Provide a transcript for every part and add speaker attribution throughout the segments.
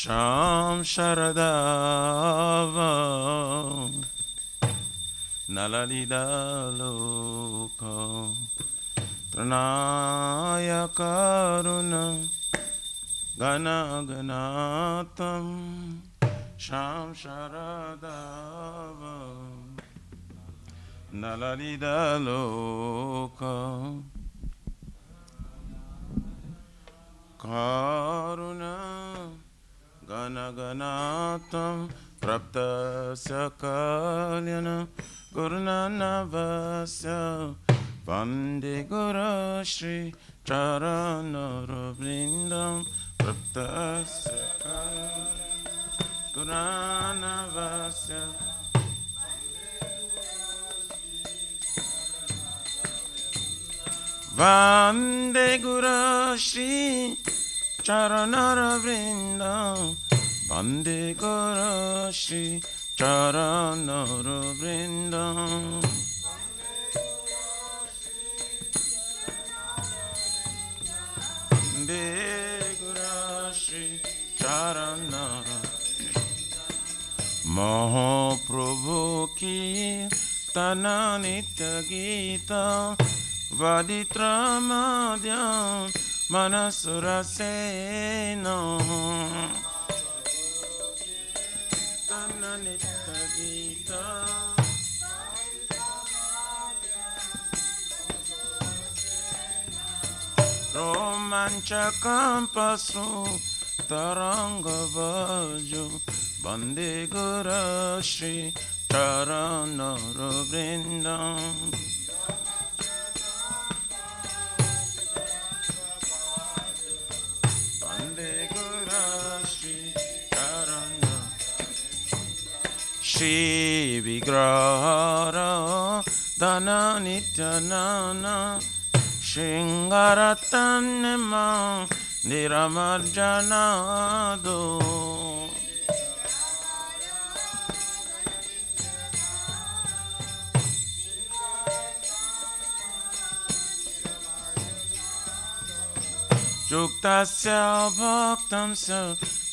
Speaker 1: Sham Sharadava Nalalida Loka Tranaya Karuna Gana Ganatam Sham Sharadava Nalalida Loka Karuna Gana Ganatam Praptasya Kalyana Gurunanavasya Vande Guru Shri Charanaravrindam Praptasya Kalyana Gurunanavasya Vande Guru Shri Charanaravrindam Vande Guru Shri Charanaravrindam Vande Guru Shri Charanaravrindam Mahaprabhu ki Tana Nitya Gita Vaditramadhyam Manasurasena Tananita Gita Romanchakam Pasu Taranga Vajo Vande Guru Shri Charanaravrindam Shri Vigrahara Dana Nityanana Shingaratanema Niramarjanado Yuktasya Bhaktamsya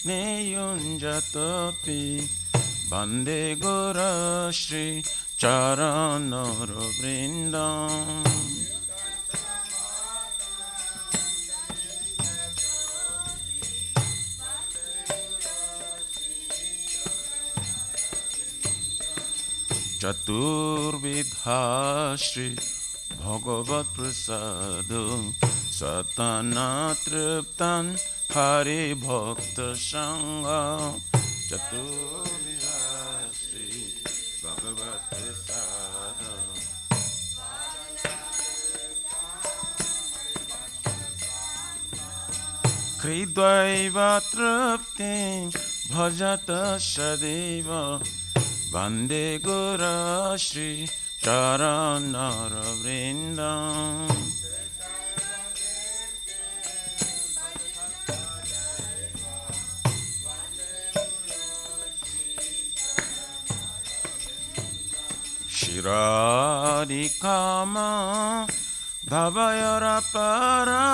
Speaker 1: Niyunjatapi Vande Guru Shri Charanaravrindam Chaturvidha Shri Bhagavat Prasado Satana Triptan Hari Bhakta Sangha Chaturvidha Shri Bhagavat Prasado Kridvaiva Tripti Bhajata Shadeva Vande Guru Shri Charanaravrindam Shiradikama Bhavayarapara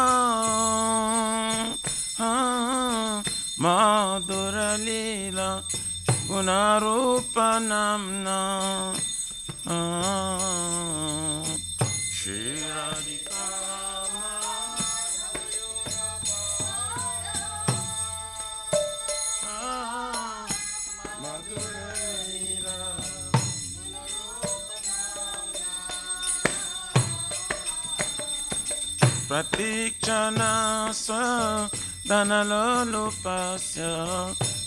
Speaker 1: Madhura Lila Gunarupanamna Shiradikama Madhura Lila Pratikshana Swa Dhanalolupasya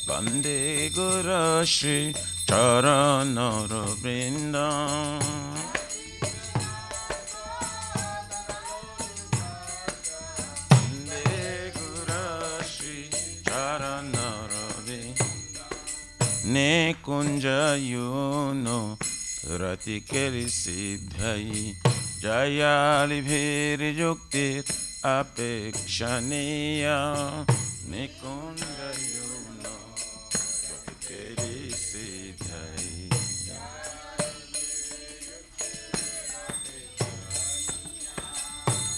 Speaker 1: Vande Guru Shri Charanaravrindam Vande Guru Shri Charanaravrindam Ne kunja yuno ratikeri siddhai Jayali bhiri yuktir apekshaniya Nikunda yuno ratikeri siddhai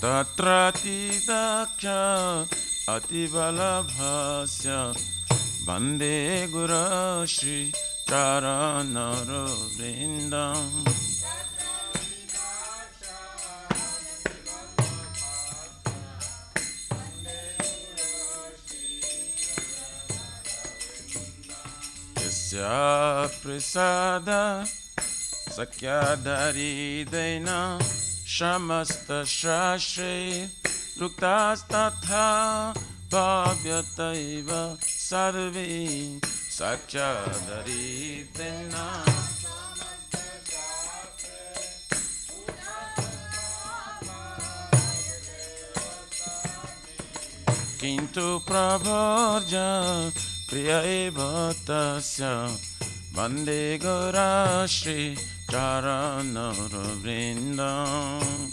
Speaker 1: Tatrati daksha atibalabhasya Vande Guru Shri Charanara Vrindam. Yasya Prasada Sakyadhari Daina Shamasta Shashri Ruktastatha Bhavyataiva Sarve Sakyadhari Daina Kintu Prabharja Priya eva tasya Vande Guru Shri Charanara Vrindam.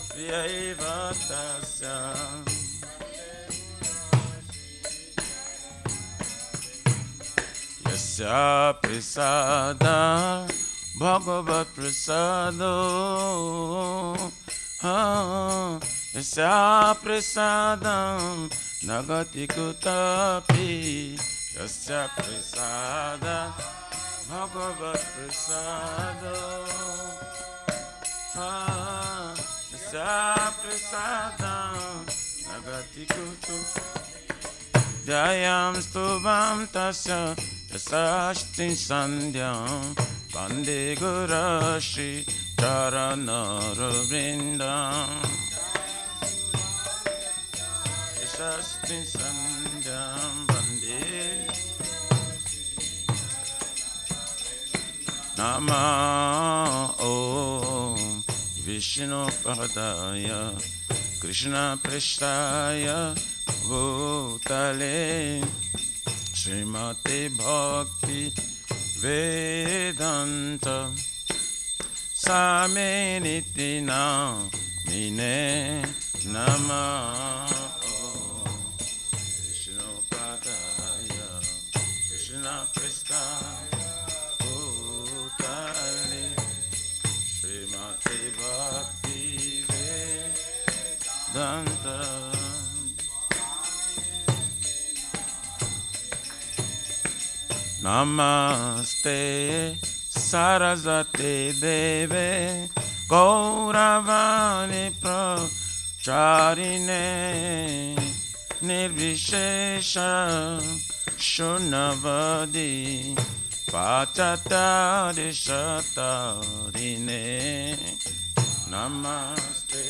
Speaker 1: Priya eva tasya Yasya prasada Bhagavat prasado Yasya prasadam Nagati kutapi Yasya prasada Bhagavat prasado Yasya prasadam Nagati kutapi Jayam stubam tasya Yasashtin sandhyam Vande Guru Shri Charanara Vrindam. Yasashtin sandhyam Vande Nama Om Vishnu Padaya Krishna Prasthaya Bhutale Srimati Bhakti Vedanta Saminiti Namine Nama Vishnu Padaya Krishna Prasthaya Bhutale Srimati Bhakti Vedanta Namaste Saraswati Deve Gauravani Pracharine Nirvishesha Shunavadi Pachatari Shatarine Namaste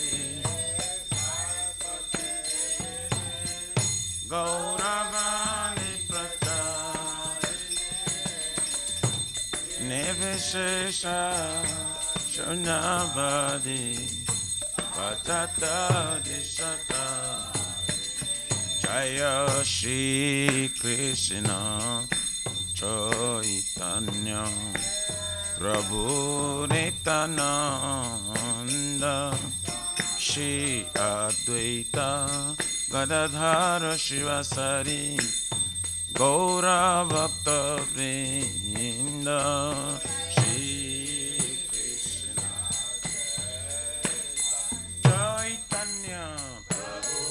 Speaker 1: Gauravani Nivishesha Shunavadi Patata Dishata Jaya Shri Krishna Chaitanya Prabhu Nityananda Shri Advaita Gadadhara Shivasari Gaura Bhakta Vrinda Shri Krishna Chaitanya Prabhu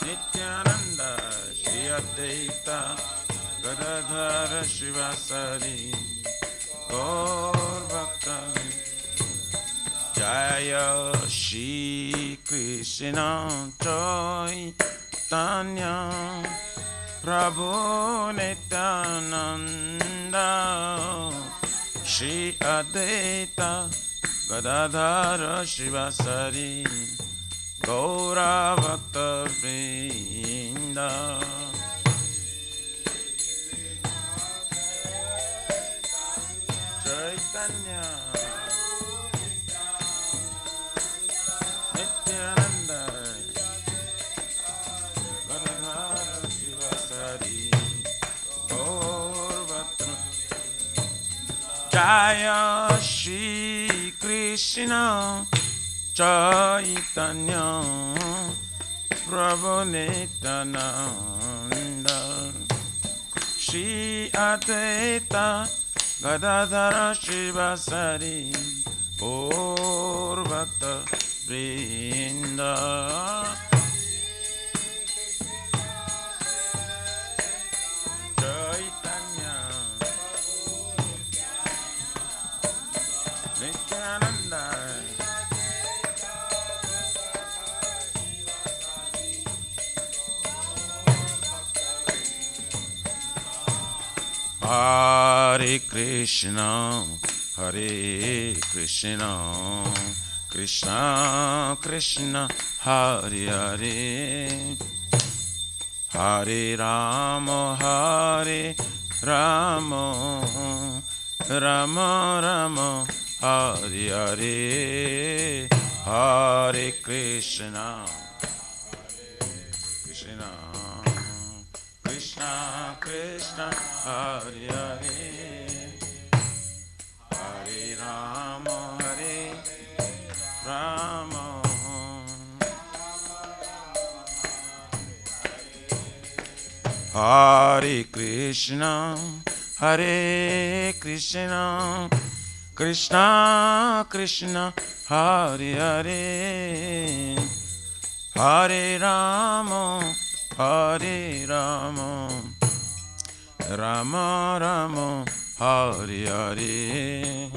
Speaker 1: Nityananda Shri Advaita Gadadhara Shivasari Gaur Bhakta Jaya Shri Krishna Chaitanya Prabhu Nityananda Shri Advaita Gadadhara Shivasari Gaura Bhakta Vrinda Chaitanya Nityananda Gadadhara Shivasari Gaur Bhakta Jaya Shri Krishna Chaitanya Prabhu Nityananda Shri Advaita Gadadhara Shivasari Gaur Bhakta Vrinda Hare Krishna, Hare Krishna, Krishna Krishna, Hare Hare, Hare Rama, Hare Rama, Rama Rama, Hare Hare, Hare Krishna, Krishna Krishna Krishna, Hare Hare, Hare Rama, Hare Rama, Hare Krishna, Hare Krishna, Krishna Krishna, Hare Hare, Hare Rama, Hare Rama, Rama Rama, Hare Hare,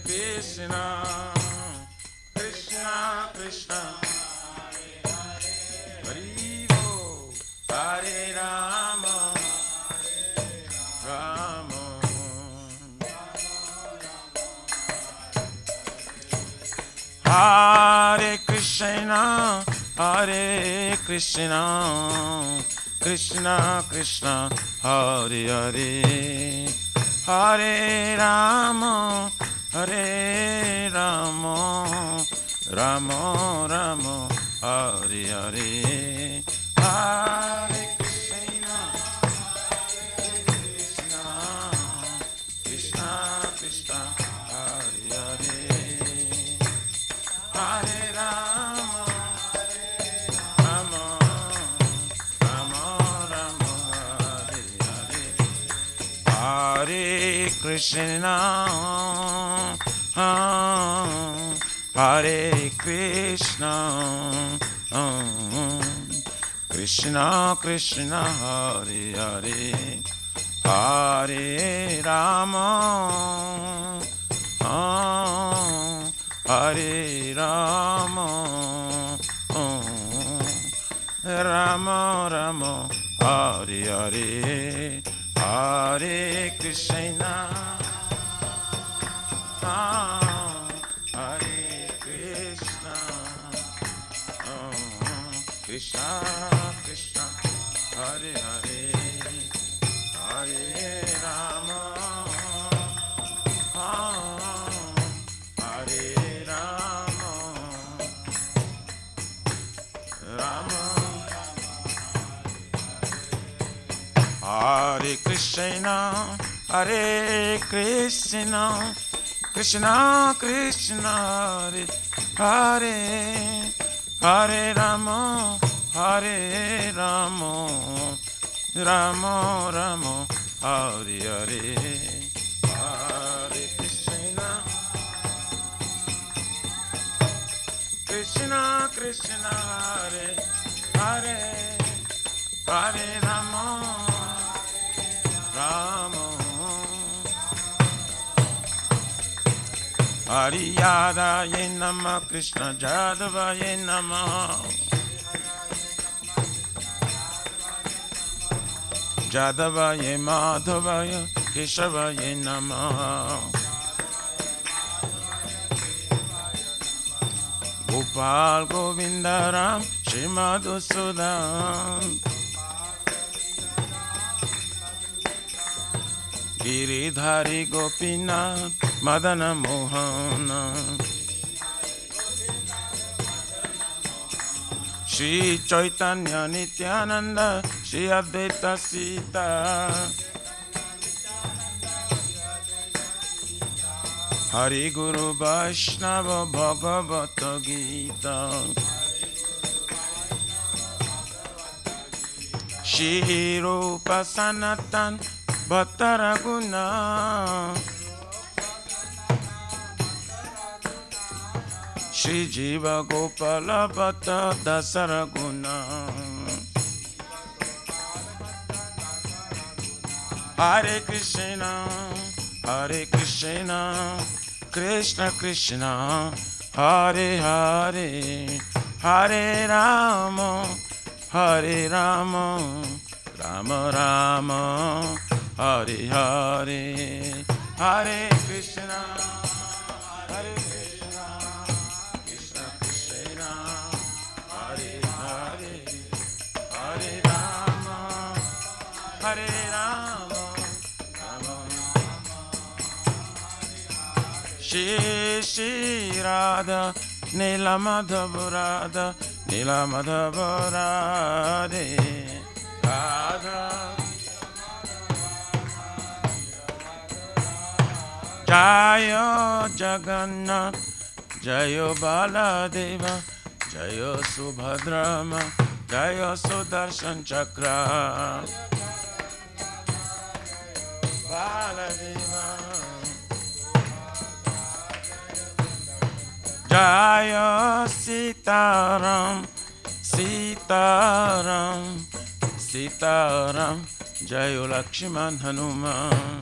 Speaker 1: Krishna Krishna Krishna, Hare Bo, Hare Rama, Rama, Hare Krishna, Hare Krishna, Krishna Krishna, Hare Hare, Hare Rama, Hare Rama, Rama Rama, Hare Hare, Hare Krishna, Krishna Krishna, Hare Hare, Hare Rama, Rama Rama, Rama Hare Hare, Hare Krishna, Hare Krishna, Krishna Krishna, Hare Hare, Hare Rama, Hare Rama, Rama Rama, Hare Hare, Hare Krishna, Hare Krishna, Krishna Krishna, Hare Hare, Hare Rama, Hare Rama, Rama, Hare Krishna, Hare Krishna, Krishna Krishna, Hare Hare, Hare Rama, Hare Rama, Rama Rama, Hare Hare, Hare Krishna, Krishna Krishna, Hare Hare, Hare Rama, Rama, Hari Yadaye Namah, Krishna Jadavaye Namah, Jadavaye Madhavaya, Keshavaye Namah, Gopal Govindaram, Shrimad Sudam, Giridhari Gopinath, Madana Mohana, Shri Chaitanya Nityananda, Shri Advaita Sita, Hari Guru Vaishnava Bhagavata Gita, Shri Rupa Sanatan Bhatta Raguna, Shri Jiva Gopala Bhatta Dasaraguna, Hare Krishna, Hare Krishna, Krishna Krishna, Hare Hare, Hare Rama, Hare Rama, Rama Rama, Hare Hare, Hare Krishna, Hare Krishna, Krishna Krishna, Hare Hare, Hare Rama, Hare Rama, Rama Shri Shri Radha, Nila Madhava Radha, Nila Madhava Radhe, Radha Jaya Jagannath, Jaya Baladeva, Jaya Subhadrama, Jaya Sudarshan Chakra, Baladeva, Jaya Sitaram, Sitaram, Sitaram, Jaya Lakshman Hanuman,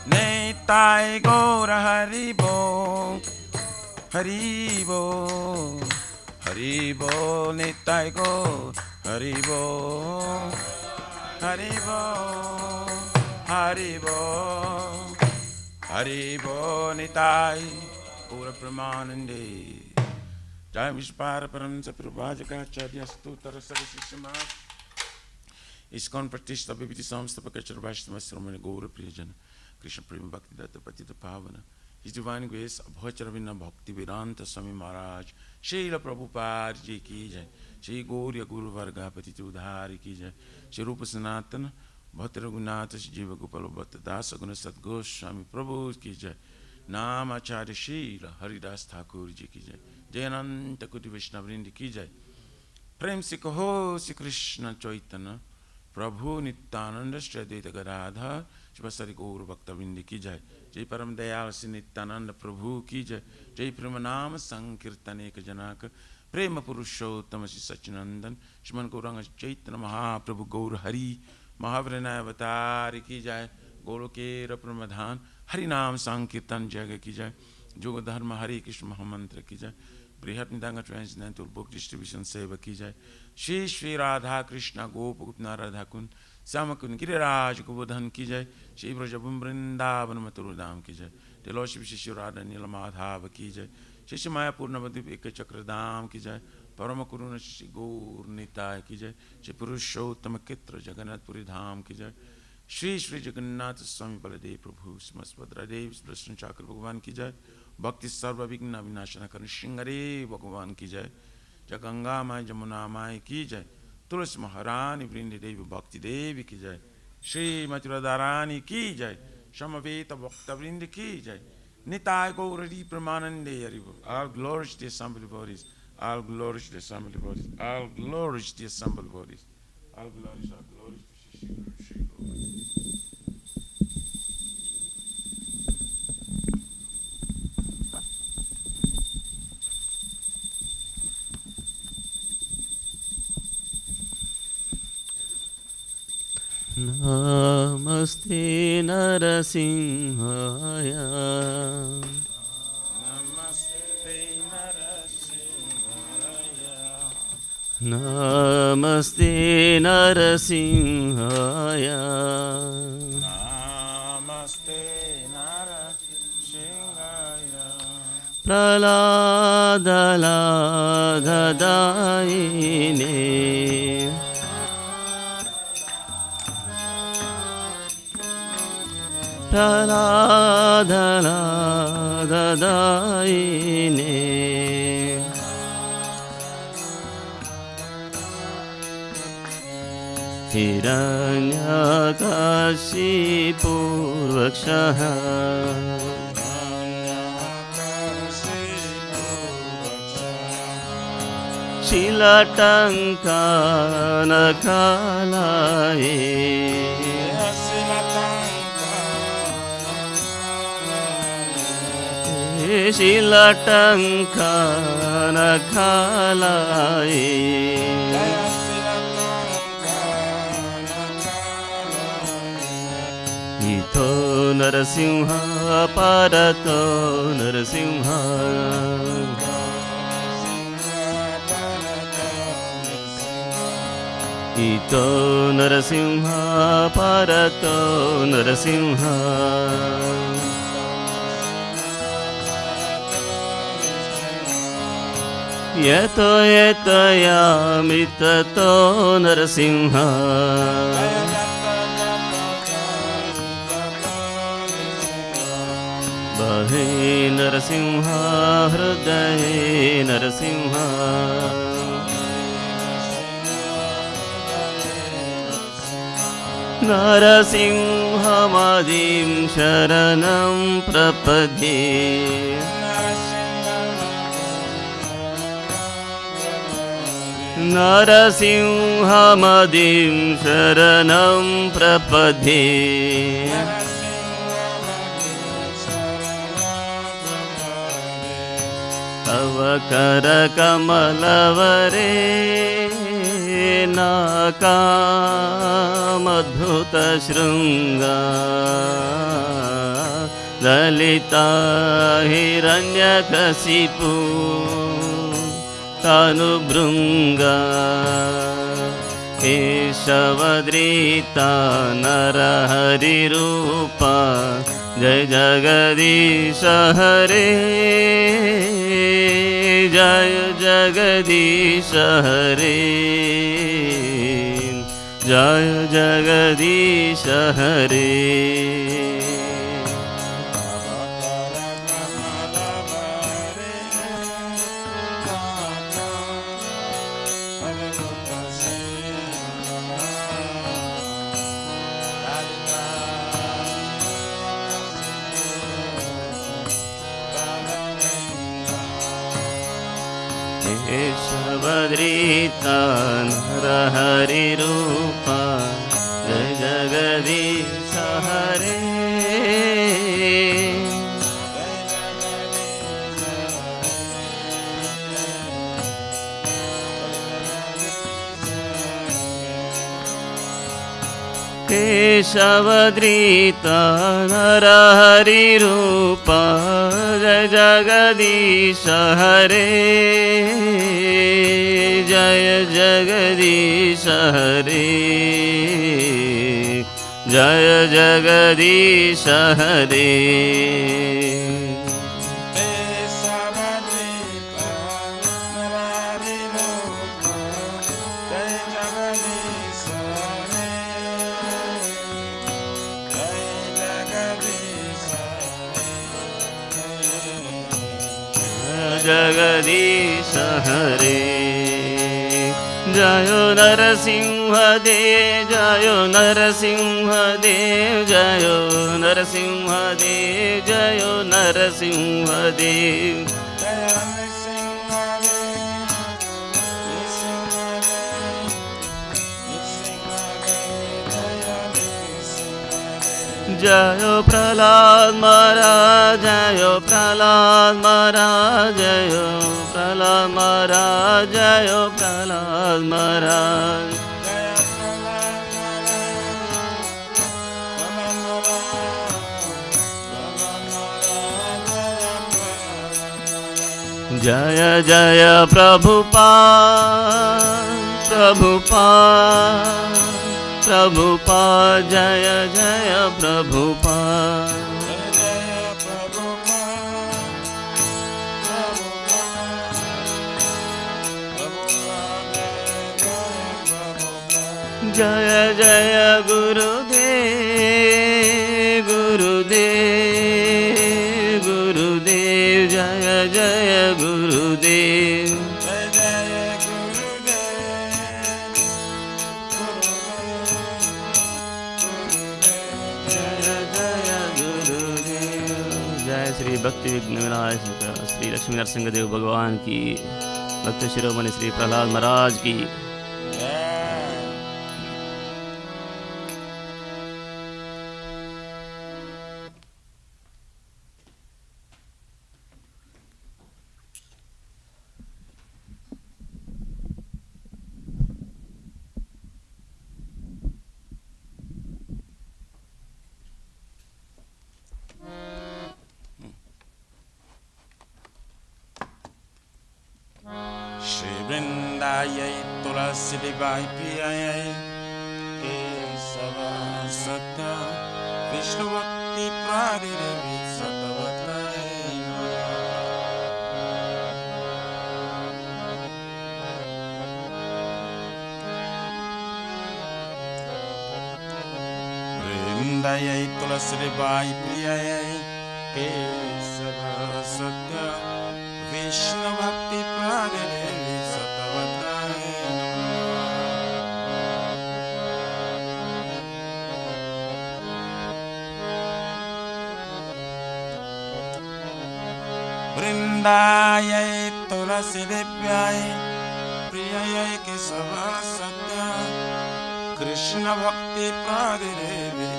Speaker 1: Nitai Gaura Haribo, Haribo, Haribo, Nitai Gaura Haribo, Haribo, Haribo, Haribo, Nitai Gaura Pramanande. Jai Vishpara Paramsa Prabhajaka Charya Stutara Sarasishama ISKCON Pratishta Vibhiti Samstapaka Charvashtama Sramana Gaura Priyajana Krishna Prema Bhakti Datta Patita Pavana. His Divine Grace Abhacharavina Bhakti Vedanta Swami Maharaj Srila Prabhupada Ji Ki Jai, Shri Gauriya Guru Varga Patita Udhari Ki Jai, Shri Rupa Sanatana Bhatta Raghunatha Shri Jiva Gopala Bhatta Dasa Guna Sat Goswami Prabhu Ki Jai, Nama Acharya Srila Haridas Thakur Ji Ki Jai, Jayananta Koti Vaishnavrinda Ki Jai. Prem Se Kaho Sri Krishna Chaitanya Prabhu Nityananda Shri Advaita Gadadhar Shivasari Gaur Bhaktavinda Ki Jai, Jai Param Dayal Shri Nityananda Prabhu Ki Jai, Jai Premanama Sankirtaneka Janaka Prema Purushottama Shri Sachinandan Shriman Gauranga Chaitanya Mahaprabhu Gaur Hari Mahavrinaya Avatari Ki Jai, Golokera Pramadhan Hari Nam Sankirtan Jaga Ki Jai, Yoga Dharma Hari Krishna Mahamantra Ki Jai, Brihat Nidanga Transcendental Book Distribution Seva Ki Jai, Shri Shri Radha Krishna Gopagupna Radha Kun Samakun Giriraj Govardhan Ki Jai, Shri Brajabhum Vrindavan Maturudam Ki Jai, the Lordship Shri Radha Nilamadhava Ki Jai, Shri Maya Purnavadip Eka Chakradam Ki Jai, Paramakuruna Shri Gaur Nitai Ki Jai, Shri Purushottama Kitra Jagannath Puri Dham Ki Jai, Shri Shri Jagannath Swami Baladev Prabhu Smaspadra Dev Prashan Chakra Bhagavan Ki Jai, Bhakti Sarva Vigna Vinashana Karan Shingare Bhagavan Ki Jai, Jaganga Mai Jamuna Mai Ki Jai, Tulsi Maharani Vrindi Devi Bhakti Devi Ki Jai, Shri Mathura Dharani Ki Jai, Shamaveta Bhakta Vrindi Ki Jai, Nitai Gaurari Pramanande Haribo. All glory to the assembled bodies, all glory to the assembled bodies, all glory to the assembled bodies, all glory to Shri Shri
Speaker 2: Namaste Narasimhaya, Namaste Narasimhaya,
Speaker 1: Namaste Narasimhaya,
Speaker 2: Praladalagadaine, Praladalagadaine, Hiranyakashipu Vakshaha, Shilatankanakalaye, Shilatankanakalaye, इथो Narasimha परतो नरसिंह इतो नरसिंह परतो नरसिंह यतो यतयामृततो नरसिंह बहे नरसिंह हृदये नरसिंह नरसिंहमदिं शरणं प्रपद्ये नरसिंहमदिं शरणं प्रपद्ये तव करकमलवरे नाकामद्भुतशृङ्गा ललिता हिरण्यकशिपु तनुभृङ्गा केशवद्रीता नरहरिरूपा जय जगदीश हरे जय जगदीश हरे जय जगदीश हरे केशवद्रीता नरहरिरूपा जय जगदीश हरे केशवद्रीता नरहरिरूपा जय जगदीश हरे जय जगदीश हरे जय जगदीश हरे जगदीश हरे जय नरसिंह देव जय नरसिंह देव जय नरसिंह देव जय नरसिंह देव जय प्रहलाद महाराज जय प्रहलाद महाराज जय प्रहलाद महाराज जय प्रहलाद महाराज जय जय प्रभुपाद प्रभुपाद प्रभुपाद जय जय प्रभुपाद जय जय गुरुदेव गुरुदेव गुरुदेव जय जय गुरुदेव श्री भक्ति विघ्नविनायक श्री लक्ष्मी नरसिंहदेव भगवान की भक्त शिरोमणि श्री प्रहलाद महाराज की
Speaker 1: Shri Vrindayai Tulasi Debai Priyayai Kesava Satya Vishnu Bhakti Pradidevi Satavatai Vrindayai Tulasi Debai Priyayai Kesava Satya Vishnu Bhakti Pradidevi Satavatai Vrindayai Tulasi Devyai Priyayai Kesava Satya Krishna Bhakti Pradidevi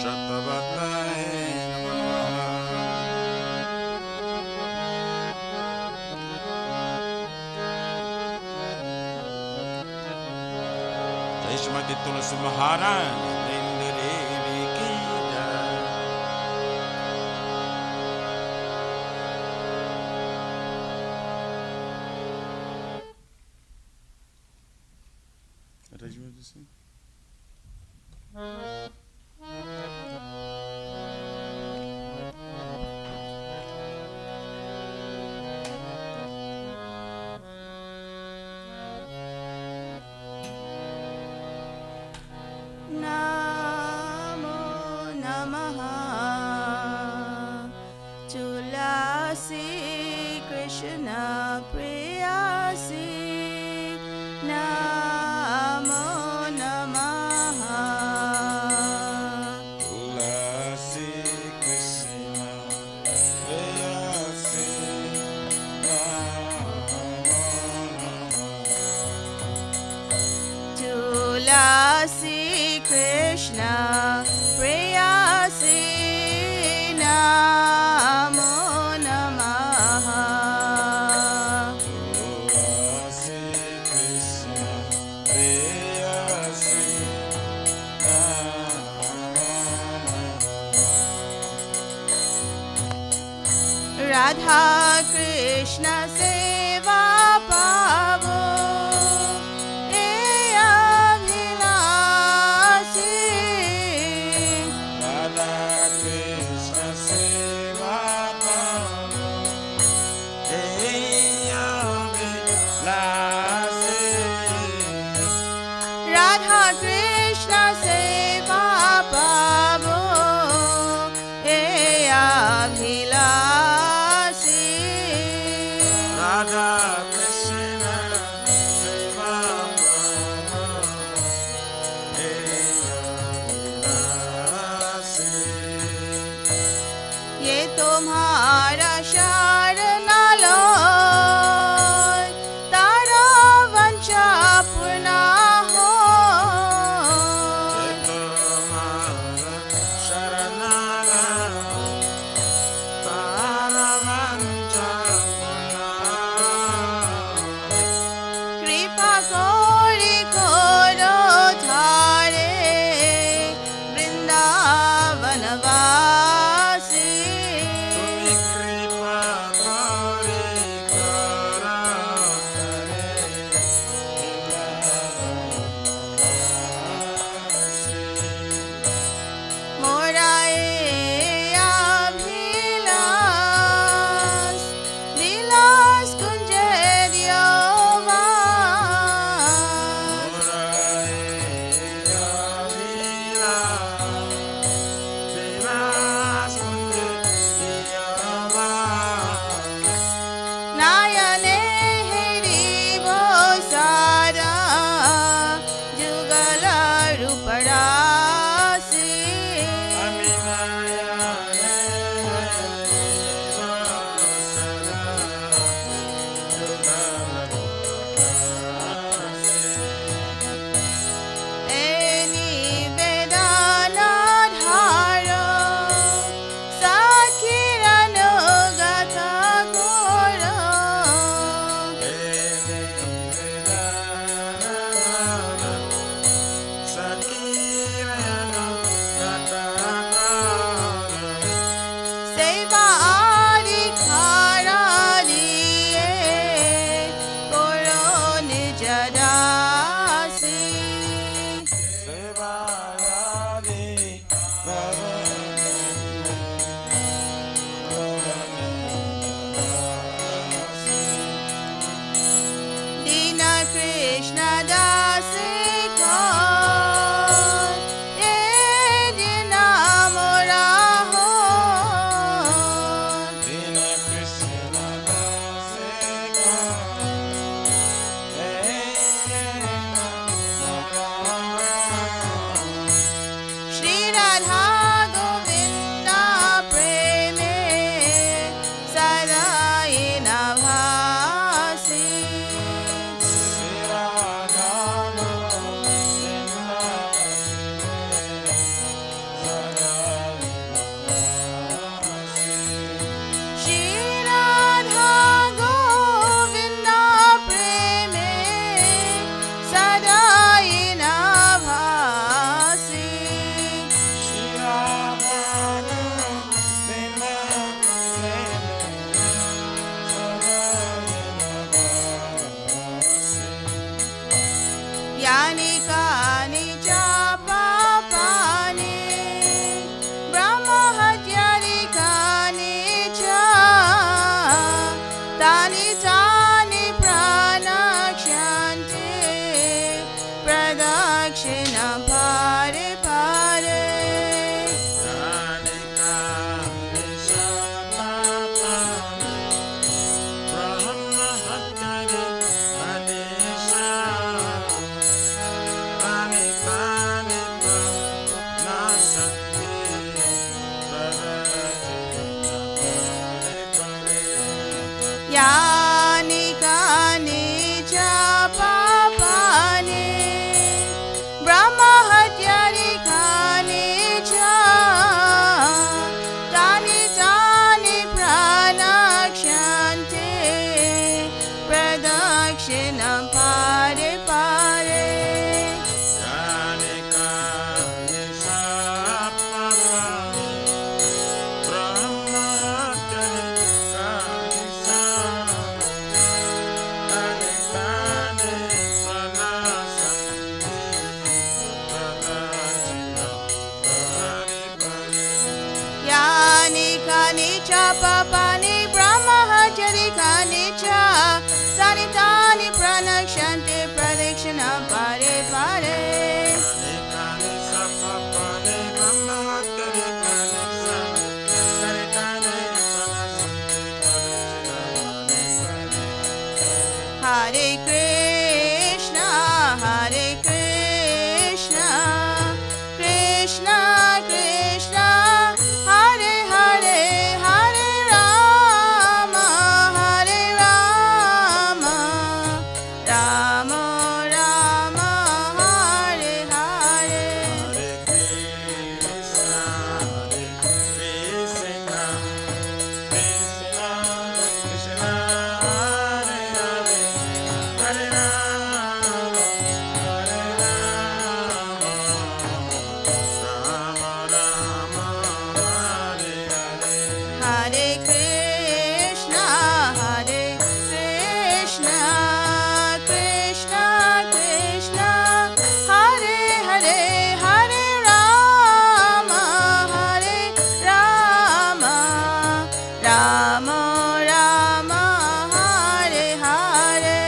Speaker 1: Satavatai Shrimati Tulasi Maharani Vrinda Devi Ki Jai. Arrangement de ça.
Speaker 3: Namo Namaha Tulasi Krishna Priyasi Namo Namaha
Speaker 1: Tulasi Krishna Priyasi
Speaker 3: Tulasi Krishna Priyasi Namo Namaha
Speaker 1: Tulasi Krishna Priyasi
Speaker 3: Radha Krishna Seva Pavo Radha Krishna Seva Pavo Abhilasi
Speaker 1: Radha Krishna Seva
Speaker 3: Ye tumhara sharana loy Tara vancha purna hoy Krishna das ko ye dina mora ho
Speaker 1: Dina Krishna das ko ye dina mora
Speaker 3: Shri Radha Govinda preme sadayena bhasi Shri Radha Govinda preme sadayena bhasi Yani kani cha papani Brahma hatyari kani cha Tani tani pranakshanti Pradakshina pare pare Yani kani cha papani Brahma hatyari kani cha Tani tani pranakshanti Pradakshina pare pare Yani kani cha papani Brahma hatyari kani cha Tani tani pranakshanti Pradakshina pare pare Hare Krishna, Hare Krishna, Krishna Krishna, Hare Hare, Hare Rama, Hare Rama, Rama Rama, Hare Hare. Hare Krishna, Hare Krishna, Krishna Krishna, Hare Hare, Hare Rama, Hare Rama, Rama Rama, Hare Hare.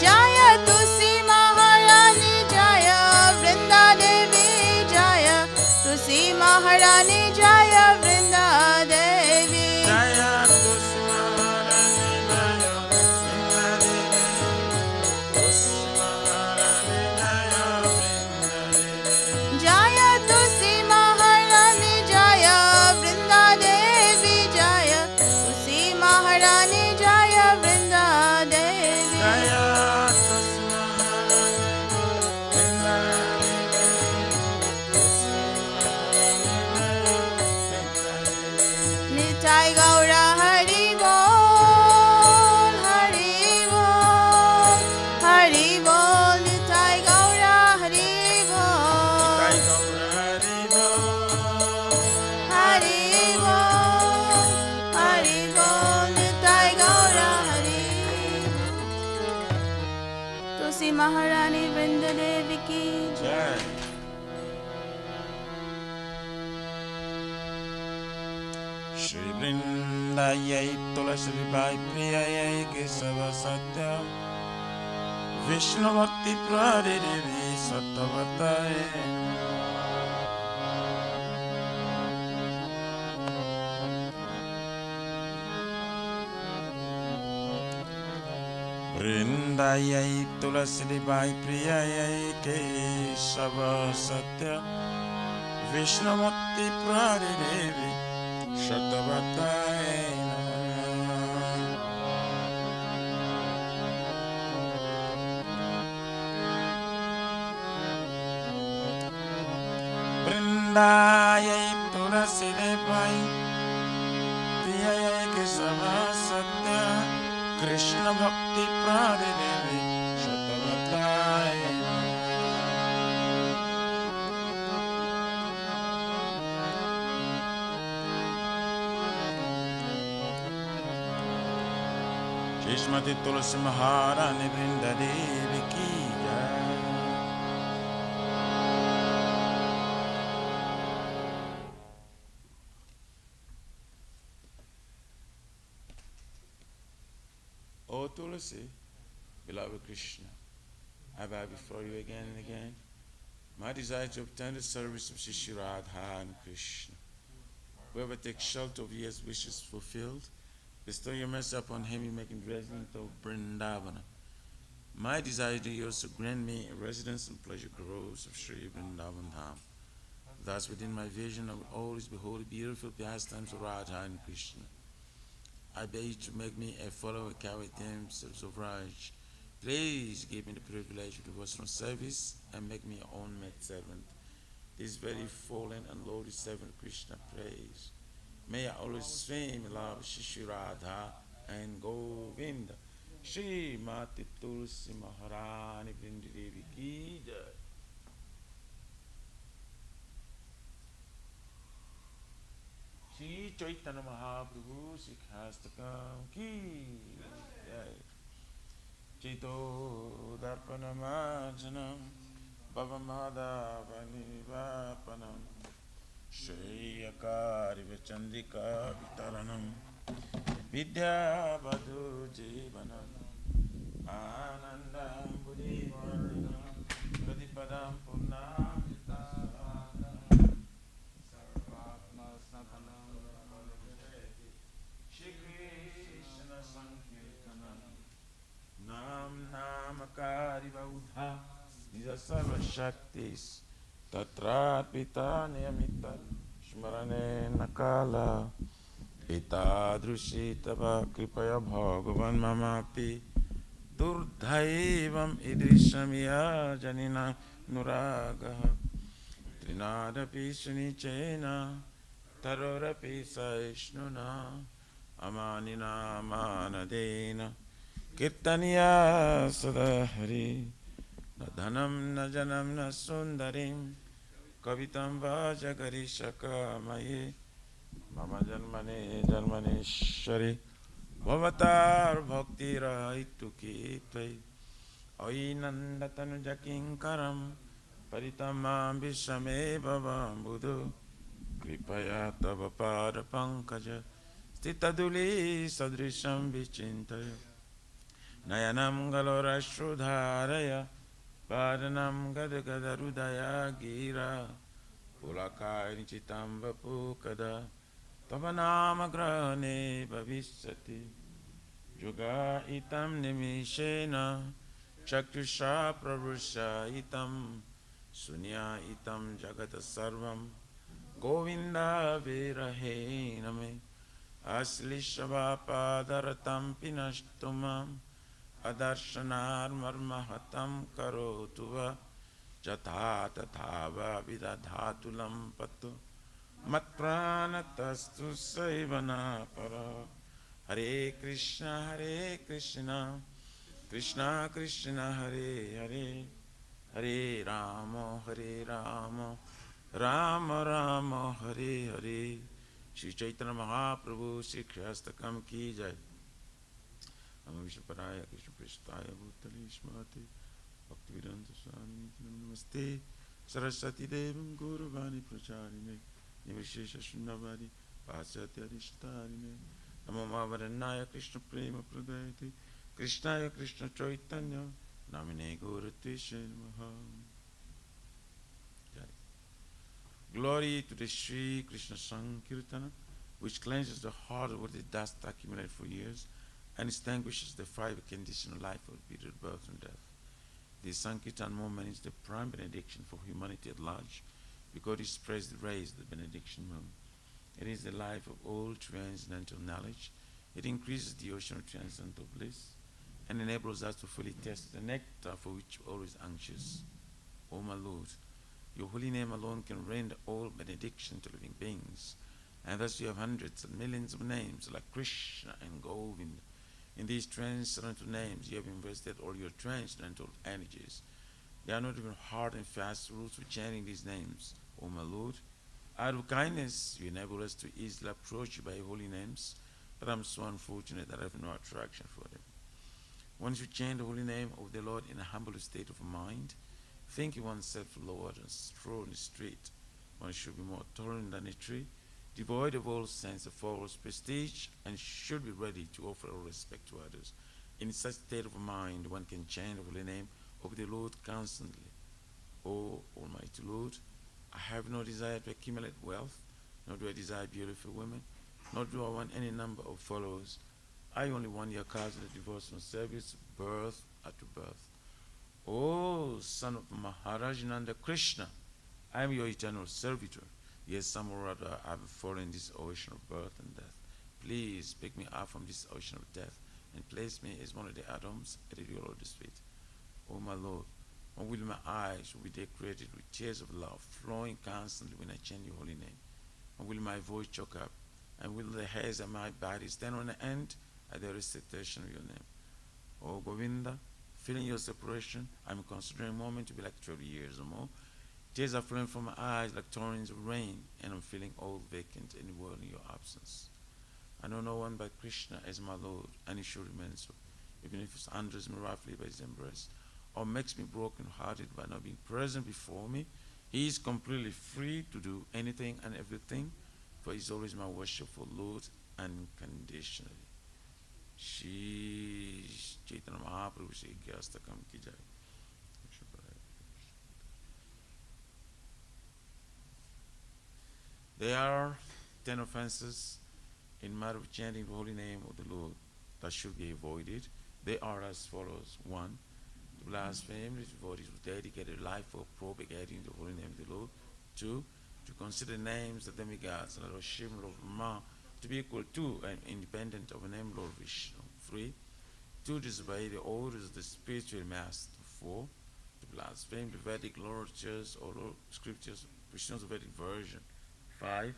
Speaker 3: Jaya Tusi Maharani Jaya Vrinda Devi Jaya Tusi Maharani Jaya Vrinda Devi Jaya Tusi Maharani Jaya Vrinda Devi Jaya Tusi Maharani Jaya Vrinda Devi Nitai Gaura Hari Bol, Hari Bol, Hari Bol, Nitai Gaura Hari Bol, Hari Bol, Hari Bol, Nitai महारानी वृंद देवी की
Speaker 1: जय। श्री वृंदायै तुलसी by प्रियायै Keshav सत्य विष्णु भक्ति प्रहरी देवी सत्यवताय वृंदायै तुलसी by प्रियायै Keshav सत्य विष्णु भक्ति प्रहरी देवी सत्यवताय वृंदायै तुलसी बाई प्रियायै केशव सत्य कृष्ण भक्ति प्रहरी देवी सत्यवताय श्रीमती तुलसी महारानी वृंद देवी की जय। O Tulasi, beloved Krishna, I bow before you again and again. My desire to obtain the service of Shri Radha and Krishna. Whoever takes shelter of his wishes fulfilled, bestow your mercy upon him, you make him resident of Vrindavana. My desire is you also grant me a residence and pleasure groves of Sri Vrindavan Dham. Thus, within my vision, I will always behold the beautiful pastimes of Radha and Krishna. I beg you to make me a follower, carry them steps of Raj. Please give me the privilege of devotional service and make me your own maidservant. This very fallen and lowly servant Krishna prays. May I always swim in love with Shri Radha and Govinda. Shri Mati Tulsi Maharani Vrindi Devi ki jai. Shri Chaitanya Mahaprabhu Sikhastakam ki jai. Chito Darpanamajanam Bhavamada Vanivapanam Shri Akari Vachandika Vitaranam Vidya Badhu Jivanam Anandam Buddhivanam Pradipadam Purnam Sarvatma Satanam Shri Krishna Sankirtanam Nam Namakari Vaudha Nija Sarva Shaktis Tatrat Pita Niyamita Shmarane Nakala Pita Drushitava Kripaya Bhagavan Mamapi Durdhaivam Idrishamya Janina Nuragaha Trinadapi Sunichena Tarorapi Saishnuna Amanina Manadena Kirtaniya Sadahari Na dhanam na janam na sundarim Kavitam vajagari shakamaye Mama janmane janmaneshwari Bhavatar bhakti rahitu kitve Ainandatanu jakinkaram Paritamam vishame bhavam buddhu Kripaya tava pada pankaja Stitaduli sadrisham vichintaya Nayanam galorashudharaya Padanam Gadagadharudaya Gira Pulakai Nichitam Vapukada Tavanama Grahane Bhavisati Juga Itam Nimishena Chaktusha Prabhusha Itam Sunya Itam Jagata Sarvam Govinda Virahe Name Aslisha Padaratam Pinashtumam Adarshanar marmahatam karotuva Jatha tathava vidadhatulam patu Matpranatastu saivana para Hare Krishna Krishna Krishna Hare Hare Hare Rama Rama Rama Hare Hare Shri Chaitanya Mahaprabhu Shri Krishna ki jai. Vishnuparaya Krishna Prestaya Bhutali Smati Bhaktivedanta Swami Namaste Saraswati Devam Guruvani Pracharine Nivishesha Shunnavadi Pasyatya Adhishtarine Namo Mahavarannaya Krishna Prema Pradayate Krishnaya Krishna Chaitanya Namine Gaurateshe Namaha. Glory to the Sri Krishna Sankirtana, which cleanses the heart of the dust accumulated for years and extinguishes the fire of conditional life of repeated birth and death. The Sankirtan movement is the prime benediction for humanity at large because it spreads the rays of the benediction moon. It is the life of all transcendental knowledge. It increases the ocean of transcendental bliss and enables us to fully taste the nectar for which we're always anxious. O my Lord, your holy name alone can render all benediction to living beings. And thus you have hundreds and millions of names like Krishna and Govinda. In these transcendental names, you have invested all your transcendental energies. There are not even hard and fast rules for chanting these names. O my Lord, out of kindness, you enable us to easily approach you by your holy names, but I'm so unfortunate that I have no attraction for them. Once you chant the holy name of the Lord in a humble state of mind, thinking oneself lowered and thrown in the street, one should be more tolerant than a tree, devoid of all sense of false prestige, and should be ready to offer all respect to others. In such state of mind, one can chant the holy name of the Lord constantly. O Almighty Lord, I have no desire to accumulate wealth, nor do I desire beautiful women, nor do I want any number of followers. I only want your constant devotional service, birth after birth. O son of Maharaj Nanda Krishna, I am your eternal servitor. Yes, some or other I have fallen in this ocean of birth and death. Please pick me up from this ocean of death and place me as one of the atoms at the heel of the street. O my Lord, when will my eyes be decorated with tears of love flowing constantly when I chant your holy name? When will my voice choke up? And will the hairs of my body stand on end at the recitation of your name? O Govinda, feeling your separation, I'm considering a moment to be like 12 years or more. Tears are flowing from my eyes like torrents of rain, and I'm feeling all vacant in the world in your absence. I know no one but Krishna as my Lord, and he should remain so, even if he undresses me roughly by his embrace, or makes me broken-hearted by not being present before me. He is completely free to do anything and everything, for he is always my worshipful Lord unconditionally. Shri Chaitanya Mahaprabhu Shri Gyastakam Ki Jai. There are 10 offenses in matter of chanting the holy name of the Lord that should be avoided. They are as follows. 1. To blaspheme the devotees who dedicated life for propagating the holy name of the Lord. 2. To consider names of demigods, Lord Shiva, Lord Brahma, to be equal to and independent of a name Lord Vishnu. 3. To disobey the orders of the spiritual master. 4. To blaspheme the Vedic literatures or scriptures, Vishnu's Vedic version. 5.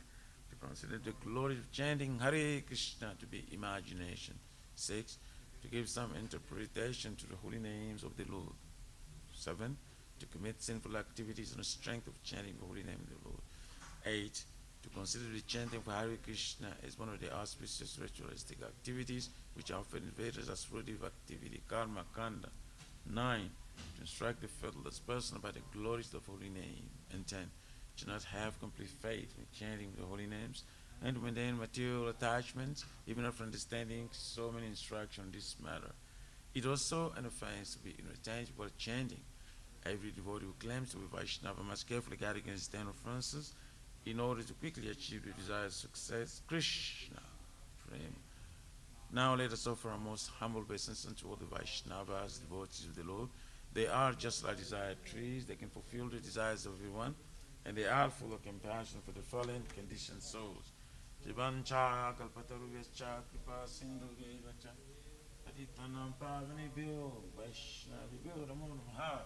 Speaker 1: To consider the glory of chanting Hare Krishna to be imagination. 6. To give some interpretation to the holy names of the Lord. 7. To commit sinful activities on the strength of chanting the holy name of the Lord. 8. To consider the chanting of Hare Krishna as one of the auspicious ritualistic activities which are often invaded as fruitive activity, karma kanda. 9. To instruct the faithless person about the glories of holy name. And 10. To not have complete faith in chanting the holy names and to maintain material attachments, even after understanding so many instructions on this matter. It also an offense to be inattentive while chanting. Every devotee who claims to be Vaishnava must carefully guard against 10 offenses in order to quickly achieve the desired success. Krishna Prem. Now let us offer our most humble obeisance unto all the Vaishnavas, devotees of the Lord. They are just like desired trees. They can fulfill the desires of everyone, and they are full of compassion for the fallen, conditioned souls. Jivancha kalpatarubhyascha kripa sindhuvevacha patitanam pavanebhyo vaishnavibhyo namo namaha.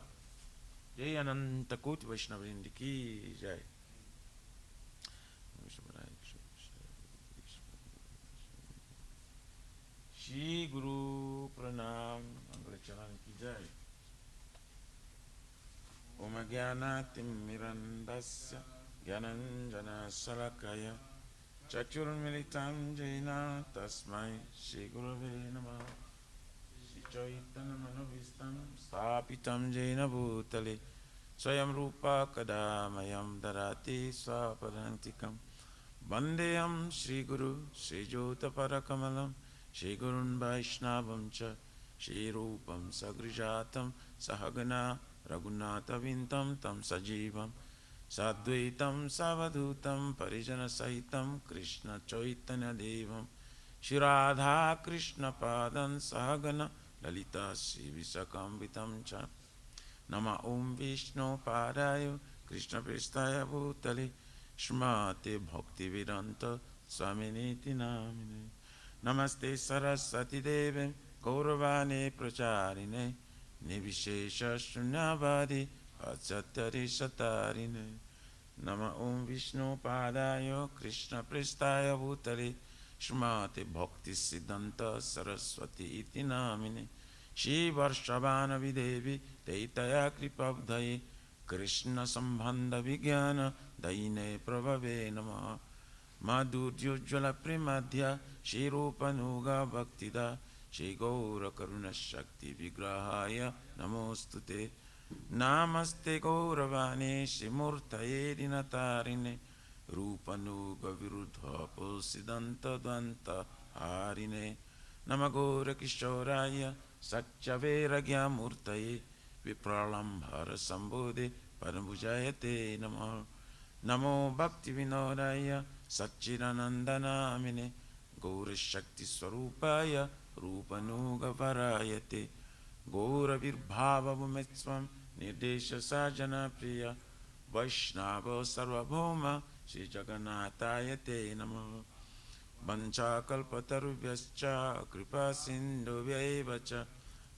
Speaker 1: Jai Ananta Koti Vaishnavindi ki jai. Shri Guru Pranam Mangala Charan ki jai. Om Jnanatim Mirandasya Jnananjana Salakaya Chakshurmilitam Jaina Tasmai Shri Gurave Namah. Shri चैतन्यमनोभीष्टं स्थापितं येन भूतले स्वयं रूपा कदा मह्यं ददाति स्वपदान्तिकं वन्देऽहं श्रीगुरु श्रीज्योतिपरकमलं श्रीगुरुन् वैष्णवं च श्रीरूपं सगृजातं सहगना रघुनाथविन्तं तं सजीवं साद्वैतं सावधूतं परिजनसहितं कृष्णचैतन्यदेवं श्रीराधाकृष्णपादं सहगन ललिता श्रीविशाखान्वितं च नमः ॐ विष्णुपादाय कृष्णप्रेष्ठाय भूतले श्रीमते भक्तिवेदान्त स्वामिनेति नामिने नमस्ते सरस्वती देवे गौरवाणी प्रचारिणे निर्विशेषशून्यवादी पाश्चात्यदेशतारिणे नमः ॐ विष्णुपादाय कृष्णप्रेष्ठाय भूतले श्रीमते भक्तिसिद्धान्त सरस्वती इति नामिने श्रीवर्षभानविदेवी दयितया कृपाब्धये कृष्णसम्बन्धविज्ञान दैने प्रभवे नमः माधुर्योज्ज्वलप्रेमाध्या श्रीरूपनुगा भक्तिदा श्रीगौरकरुणशक्तिविग्रहाय नमोऽस्तुते नमस्ते गौरवाणी श्रीमूर्तये दीनतारिणे रूपनुगविरुद्धपोषिदन्तद्वन्द्वहारिणे नमः गौरकिशोराय सच्चवैराग्यमूर्तये विप्रलम्भरसम्बोधे परमभुजायते नमः नमो भक्तिविनोदाय सच्चिदानन्दनामिने गौरशक्तिस्वरूपाय रूपनुगवरायते गौरविर्भावमुमेत्स्वं निर्देशसाजनप्रिय वैष्णव सर्वभौम श्रीजगन्नाथाय ते नमः वंशाकल्पतरुभ्यश्च कृपासिन्धुभ्यैव च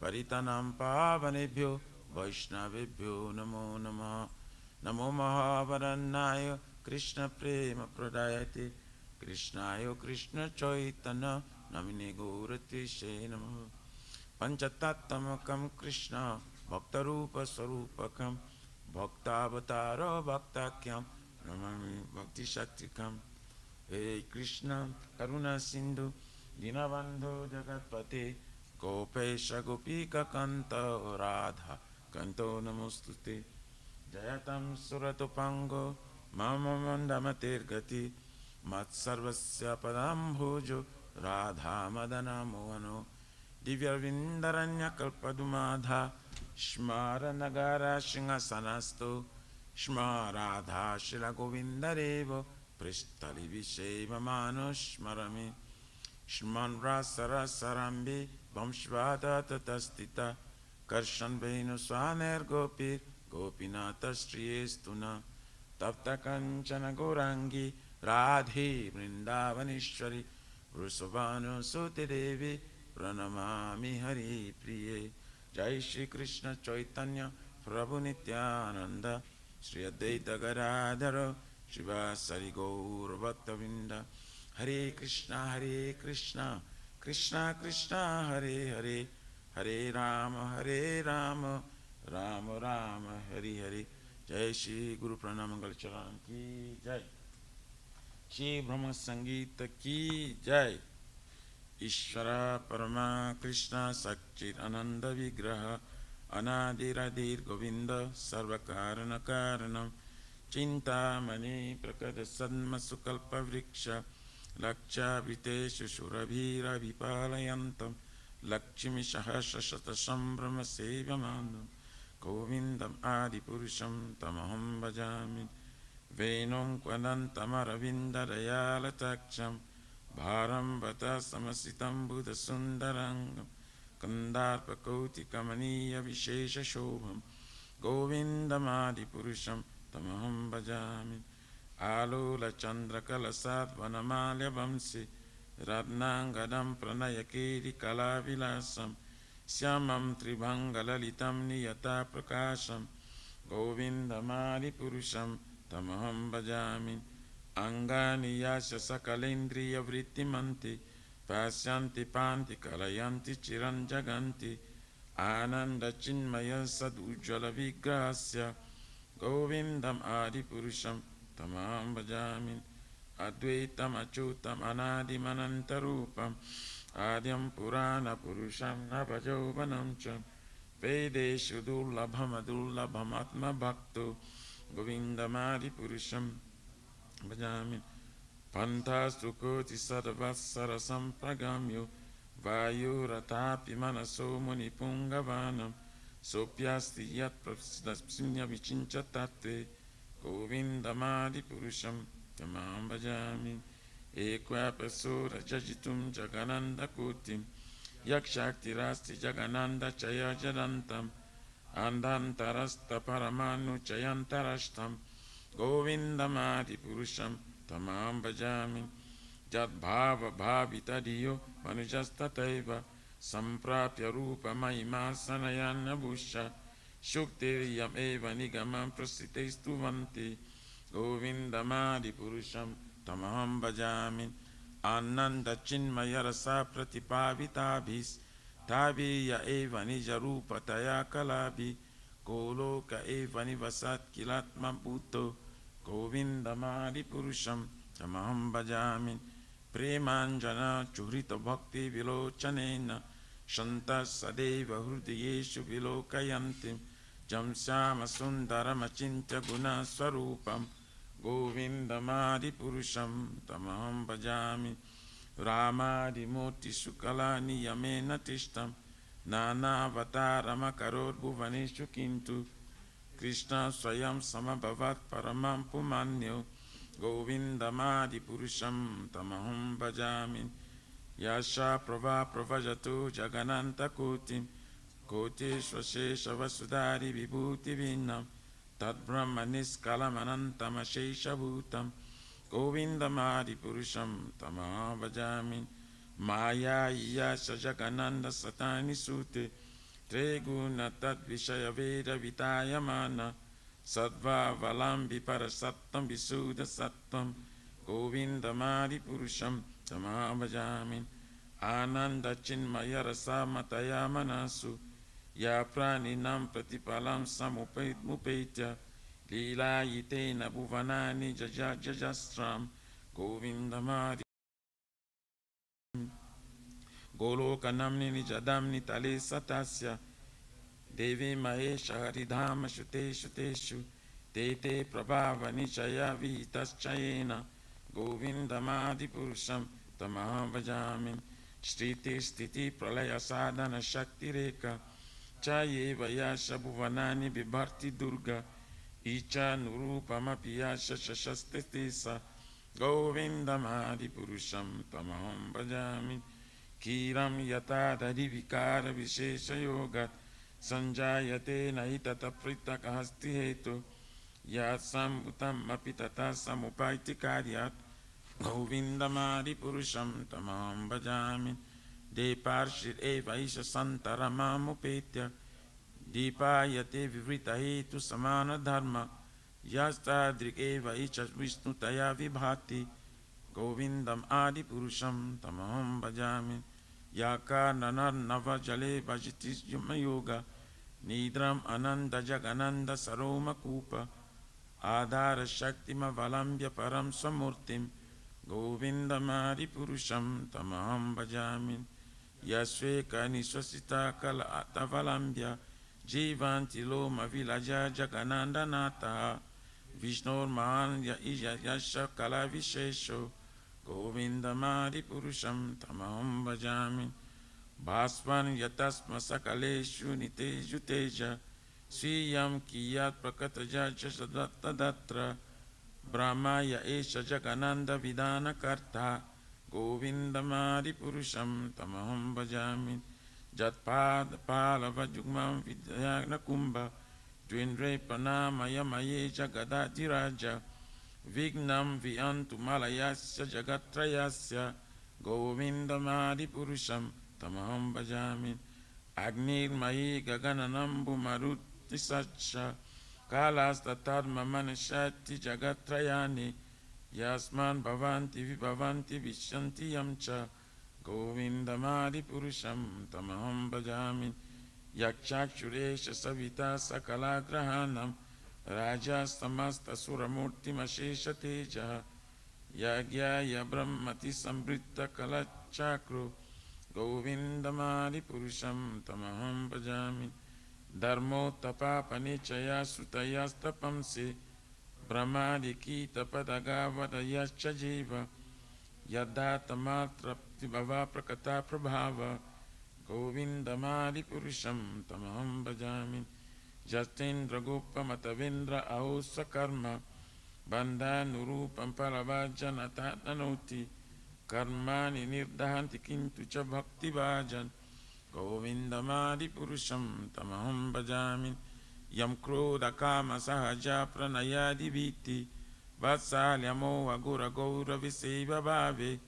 Speaker 1: परितनं पावनेभ्यो वैष्णवेभ्यो नमो नमः नमो महावरन्नाय कृष्णप्रेमप्रदायते कृष्णाय कृष्णचैतन्य नमिने गौरतीशे नमः पञ्चतत्त्वमकं कृष्ण भक्तरूपस्वरूपकं भक्तावतारो भक्ताख्यं नमामि भक्तिशक्तिकम् हे कृष्ण करुणा सिंधु दीनबंधु जगतपते गोपेश गोपीकांत राधा कांतो नमोस्तुते जयतं सुरतुपांगो मम मंदमतिर्गति मत्सर्वस्य पदाम्भोजो राधा मदन मोहनो दिव्यविन्दरण्यकल्पद्रुमाधा स्मारनगारा सिंहासनस्थो स्मा राधा शिलागोविन्दरेव पृष्ठलि विषेममानुस्मरमि स्मन् रासरसरम्बि वंश्वादततस्थिता कर्षन् वेणुस्वानैर्गोपीर्गोपीनाथश्रियेस्तु न तप्तकञ्चन गौराङ्गी राधे वृन्दावनेश्वरि वृषभानुसुते प्रणमामि हरिप्रिये जय श्री कृष्ण चैतन्य प्रभु नित्यानंद श्री अद्वैत गदाधर श्रीवासरि गौरभक्तवृंद हरे कृष्णा कृष्णा कृष्णा हरे हरे हरे राम राम राम हरि हरि जय श्री गुरु प्रणव मंगल चरण की जय श्री ब्रह्म संगीत की जय ईश्वर परमा कृष्ण सच्चिदानंद विग्रह अनादिरादिर गोविंद सर्वकारण कारणम चिंतामणि प्रकट सन्मसुकल्प वृक्ष लक्षावृतेषु सुरभिरभिपालयन्तं लक्ष्मी सहस्रशत संभ्रम सेव्यमानं गोविन्दम् आदिपुरुषं तमहं भजामि वेणुं क्वदन्तमरविन्ददयालताक्षं भारं बत समसितं बुधसुन्दरङ्गं कन्दार्पकौतिकमनीयविशेषशोभं गोविन्दमादिपुरुषं तमहं भजामि आलोलचन्द्रकलसाद्वनमाल्यवंशि रत्नाङ्गदं प्रणयकेलिकलाविलासं श्यामं त्रिभङ्गललितं नियताप्रकाशं गोविन्दमादिपुरुषं तमहं भजामि अङ्गानि यास्य सकलेन्द्रियवृत्तिमन्ति पश्यन्ति पान्ति कलयन्ति चिरं जगन्ति आनन्दचिन्मय सदुज्ज्वलविग्रहस्य गोविन्दम् आदिपुरुषं तमहं भजामि अद्वैतम् अच्युतम् अनादिमनन्तरूपं आद्यं पुराणपुरुषं नवयौवनं च वेदेषु दुर्लभमदुर्लभमात्मभक्तो गोविन्दमादिपुरुषं भजामि पन्थास्तु कोटिसर्वसरसम्प्रगाम्यो वायुरथापि मनसो मुनिपुङ्गवानं सोऽप्यास्ति यत्प्रसिद्धविचिञ्च तत्त्वे गोविन्दमादिपुरुषं तमां भजामि एकवापसोरजजितुं जगनन्दकोटिं यक्षाक्तिरास्ति जगनन्दचय जदन्तम् अन्धान्तरस्तपरमानुचयन्तरष्टं गोविन्दमादिपुरुषं तमां भजामि यद्भावभावितधियो मनुजस्तथैव सम्प्राप्य रूपमहिमा सनयान्नभूष्य शुक्तिर्यमेव निगमं प्रसिद्धैस्तुवन्ति गोविन्दमादिपुरुषं तमहं भजामि आनन्दचिन्मयरसा प्रतिपाविताभिस्ताभिय एव निजरूपतया कलाभि गोलोक एव निवसत् किलात्मभूतो गोविन्दमादिपुरुषं तमहं भजामि प्रेमाञ्जनचुरितभक्तिविलोचनेन सन्तः सदैव हृदयेषु विलोकयन्ति जं श्यामसुन्दरमचिन्त्य गुणस्वरूपं गोविन्दमादिपुरुषं तमहं भजामि रामादिमूर्तिषु कलानियमेन तिष्ठं नानावतारमकरोद्भुवनेषु किन्तु कृष्ण स्वयं समभवत् परमं पुमान्यो गोविन्दमादिपुरुषं तमहं भजामि यशा प्रभजतु जगनन्तकोटिं कोटिष्वशेषवसुधारि विभूतिभिन्नं तद्ब्रह्मनिष्कलमनन्तमशेषभूतं गोविन्दमादिपुरुषं तमहं भजामि मायाय्या स जगनन्दसतानि सूते त्रिगुणतद्विषयवेदवितायमान सद्भावलम्बि परसत्तं विशुद्धसत्त्वं गोविन्दमादिपुरुषं तमहं भजामि आनन्दचिन्मयरसामतया मनसु या प्राणिनां प्रतिपलं समुपैत्य लीलायितेन भुवनानि जजस्रं गोविन्दमादि गोलोकनम्नि निजदाम्नि तले सतस्य देवी महेश हरिधाम श्रुतेषु ते ते प्रभावनिचया विहितश्चयेन गोविन्दमादिपुरुषं तमहं भजामि श्रुतिस्थितिप्रलयसाधनशक्तिरेका च एव याश भुवनानि बिभर्ति दुर्गा ईचानुरूपमपि याश शशस्ते स गोविन्दमादिपुरुषं तमहं भजामि क्षीरं यथा दधिविकारविशेषयोगात् संजायते नहि ततः पृथक् हेतु यत् सम्भूतमपि तथा समुपायति कार्यात् गोविन्दमादिपुरुषं तमहं भजामि देपार्षिरेव ईश सन्तरमामुपेत्य दीपायते विवृतहेतुसमानधर्म यस्तादृगेव ईश विष्णुतया विभाति गोविन्दम् आदिपुरुषं तमहं भजामि याकाननर्नवजले भजति योगा निद्रम् अनन्दजगनन्द सरोमकूप आधारशक्तिमवलम्ब्य परं स्वमूर्तिं गोविन्दमादिपुरुषं तमहं भजामि यस्वेकनिश्वसिता कलातवलम्ब्य जीवन्ति लोमविलजा जगनन्दनाथः विष्णोर्महान् यश कलाविशेषो गोविन्दमादिपुरुषं तमहं भजामि भास्वन् यतस्म सकलेषु नितेषु तेज स्वीयं कियत् प्रकटयज्ञस्तदत्र ब्रह्मय एष जगनन्दविधानकर्ता गोविन्दमादिपुरुषं तमहं भजामि जत्पादपालवजुग्मं विद्यानकुम्भ द्विन्द्रे प्रणामयमये जगदाधिराज विघ्नं विहन्तु मलयस्य जगत्त्रयस्य गोविन्दमादिपुरुषं तमहं भजामि अग्निर्मयी गगननम्बुमरुत्तिसच्च कालास्तथर्ममनुष्यति जगत्त्रयानि यस्मान् भवन्ति विभवन्ति विश्यन्ति यं च गोविन्दमादिपुरुषं तमहं भजामि यक्षाक्षुरेश Savita सकलाग्रहाणं राजस्तमस्तसुरमूर्तिमशेषतेजः यज्ञाय ब्रह्मति संवृत्तकलचक्रो Govindamadi Purusham Tamaham Bhajami. Dharmo Tapa Panichaya Sutayastapamsi. Brahmadi Kita Padagavadayascha Jiva. Yadatamatra Bhava Prakata Prabhava. Govindamadi Purusham Tamaham Bhajami. Jatendra Gopa Matavendra Ahosa Karma. Bandha Nurupam Paravajan Atatnanoti. Karmani Nirdahanti Kintu Cha Bhakti Vajan. Govindamadi Purusham Tamaham Bhajami. Yam Krodha Kama Sahaja Pranayadi Viti. Vatsalyamo Agura Gaura Viseva Bhave.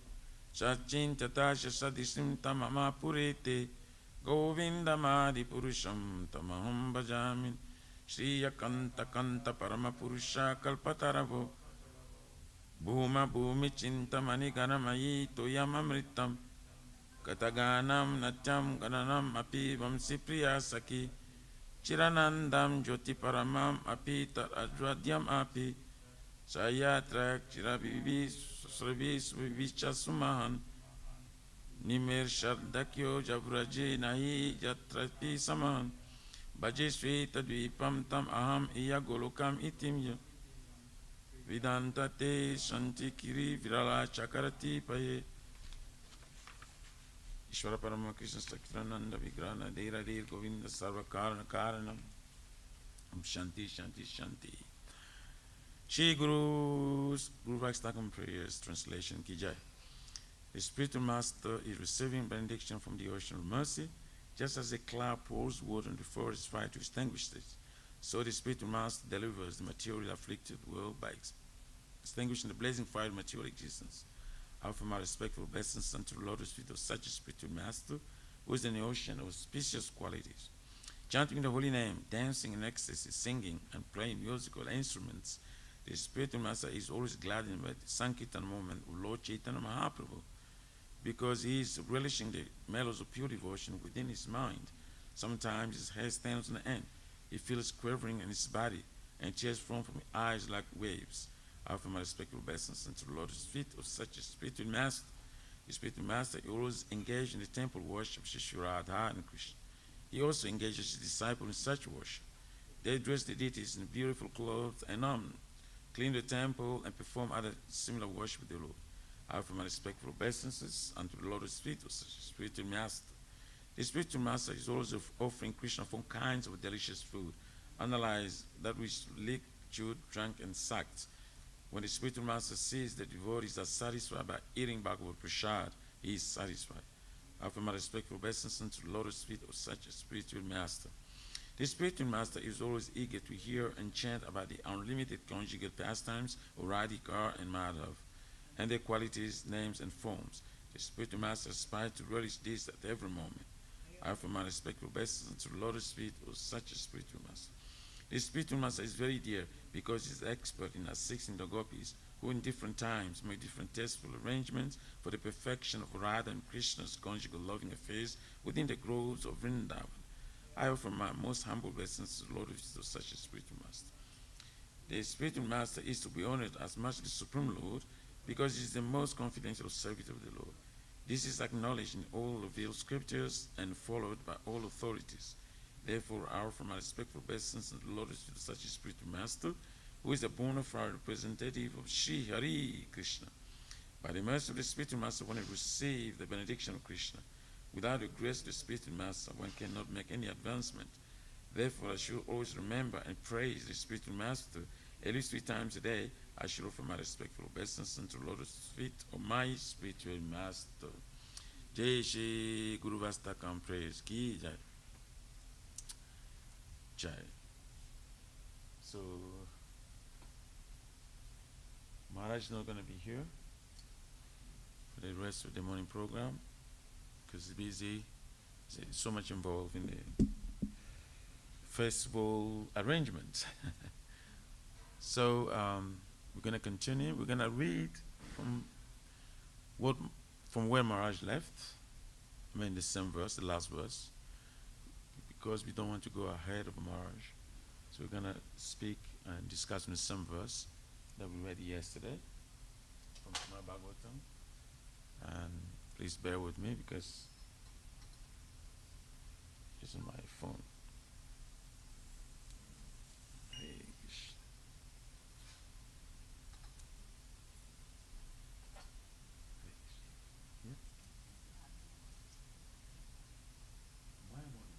Speaker 1: Sachintatasha Sadisim Tamama Purete. Govindamadi Purusham Tamaham Bhajami. Shriya Kanta Kanta Parama Purusha Kalpataravo. Bhuma Bhumi Chintamani Ganamayi Toyamamritam. Kataganam Natyam Gananam Api Vamsi Priya Saki. Chiranandam Jyoti Paramam Api Tarajwadyam Api. Sayatrak Chirabibi Sravis Vivicha Sumahan. Nimir Shardakyo Javraji Nahi Yatrapi Samahan. Bhajesvi Tadvipam Tam Aham Iya Golokam Itim Vidanta Te Shanti Kiri Virala Chakarati Paye. Ishvara Parama Krishna Sakrananda Vigrana Dera Dir Govinda Sarva Karana Karanam. Shanti Shanti Shanti. Shri Guru's Guru Vakstakam Prayers Translation Ki Jai. The spiritual master is receiving benediction from the ocean of mercy, just as a cloud pours water on the forest fire to extinguish it. So the spiritual master delivers the material afflicted world by extinguishing the blazing fire of material existence. I offer my respectful blessings unto the lotus feet of such a spiritual master, who is in the ocean of auspicious qualities. Chanting the holy name, dancing in ecstasy, singing, and playing musical instruments, the spiritual master is always gladdened by the Sankirtan moment of Lord Chaitanya Mahaprabhu, because he is relishing the mellows of pure devotion within his mind. Sometimes his hair stands on end. He feels quivering in his body, and tears flow from his eyes like waves. I offer my respectful blessings unto the Lord's feet of such a spiritual master. The spiritual master is always engaged in the temple worship of Shri Radha and Krishna. He also engages his disciples in such worship. They dress the deities in beautiful clothes and clean the temple, and perform other similar worship with the Lord. I offer my respectful blessings unto the Lord's feet of such a spiritual master. The spiritual master is always offering Krishna from kinds of delicious food. Analyze that which licked, chewed, drank, and sucked. When the spiritual master sees the devotees are satisfied by eating Bhagavad Prasad, he is satisfied. I offer my respectful blessings unto the Lord's feet of such a spiritual master. The spiritual master is always eager to hear and chant about the unlimited conjugal pastimes of Radhika and Madhav, and their qualities, names, and forms. The spiritual master aspires to relish this at every moment. I offer my respectful blessings to the Lotus feet of such a spiritual master. The spiritual master is very dear because he is expert in assisting the gopis, who in different times make different tasteful arrangements for the perfection of Radha and Krishna's conjugal loving affairs within the groves of Vrindavan. I offer my most humble blessings to the Lord of such a spiritual master. The spiritual master is to be honored as much the Supreme Lord because he is the most confidential servant of the Lord. This is acknowledged in all of the scriptures and followed by all authorities. Therefore, I offer my respectful blessings to the Lord of such a spiritual master, who is a bona fide representative of Sri Hari Krishna. By the mercy of the spiritual master, one will receive the benediction of Krishna. Without the grace of the spiritual master, one cannot make any advancement. Therefore, I should always remember and praise the spiritual master at least 3 times a day. I should offer my respectful blessings unto the Lord's feet of my spiritual master. Jai Shri Guru Vastakam praise Ki Jai. Jai. So, Maharaj is not going to be here for the rest of the morning program because he's busy. There's so much involved in the festival arrangements. So we're going to continue. We're going to read from where Maharaj left. I mean the same verse, the last verse, because we don't want to go ahead of Maharaj. So we're going to speak and discuss on the same verse that we read yesterday from Srimad Bhagavatam. And please bear with me because using my phone. Hare Krishna. Yeah. Why am I?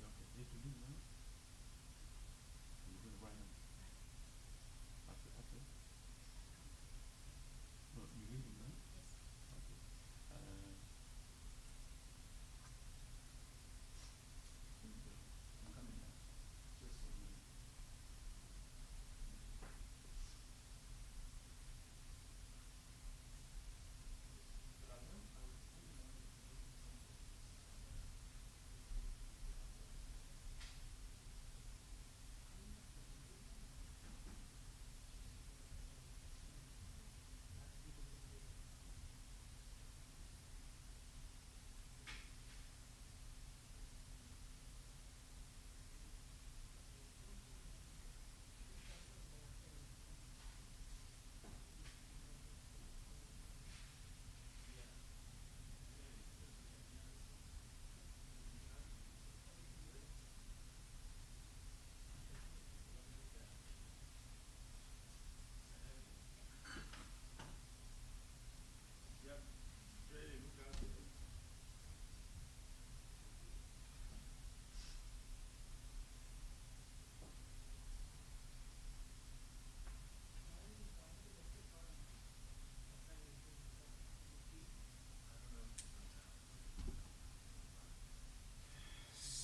Speaker 1: Okay, did you leave now? You're going right now. Okay. No, you leaving now? Okay. I'm coming now. Just a minute.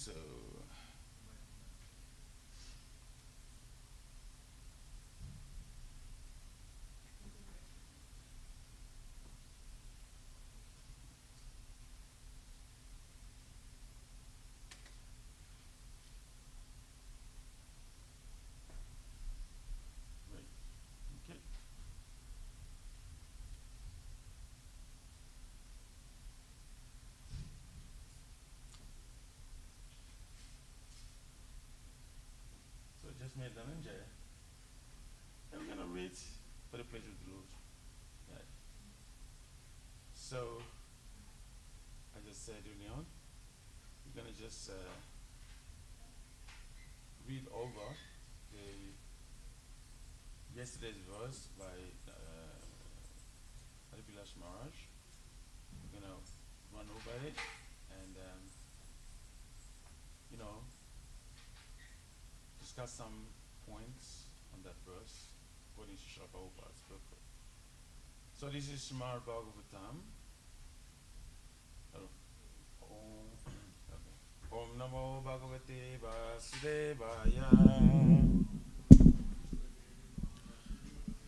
Speaker 1: So, right. Okay. So just made Dhananjaya. And we're gonna read for the pleasure of the Lord. Right. So, I just said earlier on, we're gonna just read over the yesterday's verse by Harivilash Maharaj. We're gonna run over it and you know discuss some points on that verse according to Srila Prabhupada's purport. So this is Srimad Bhagavatam. Okay. Om Namo Bhagavate Vasudevaya.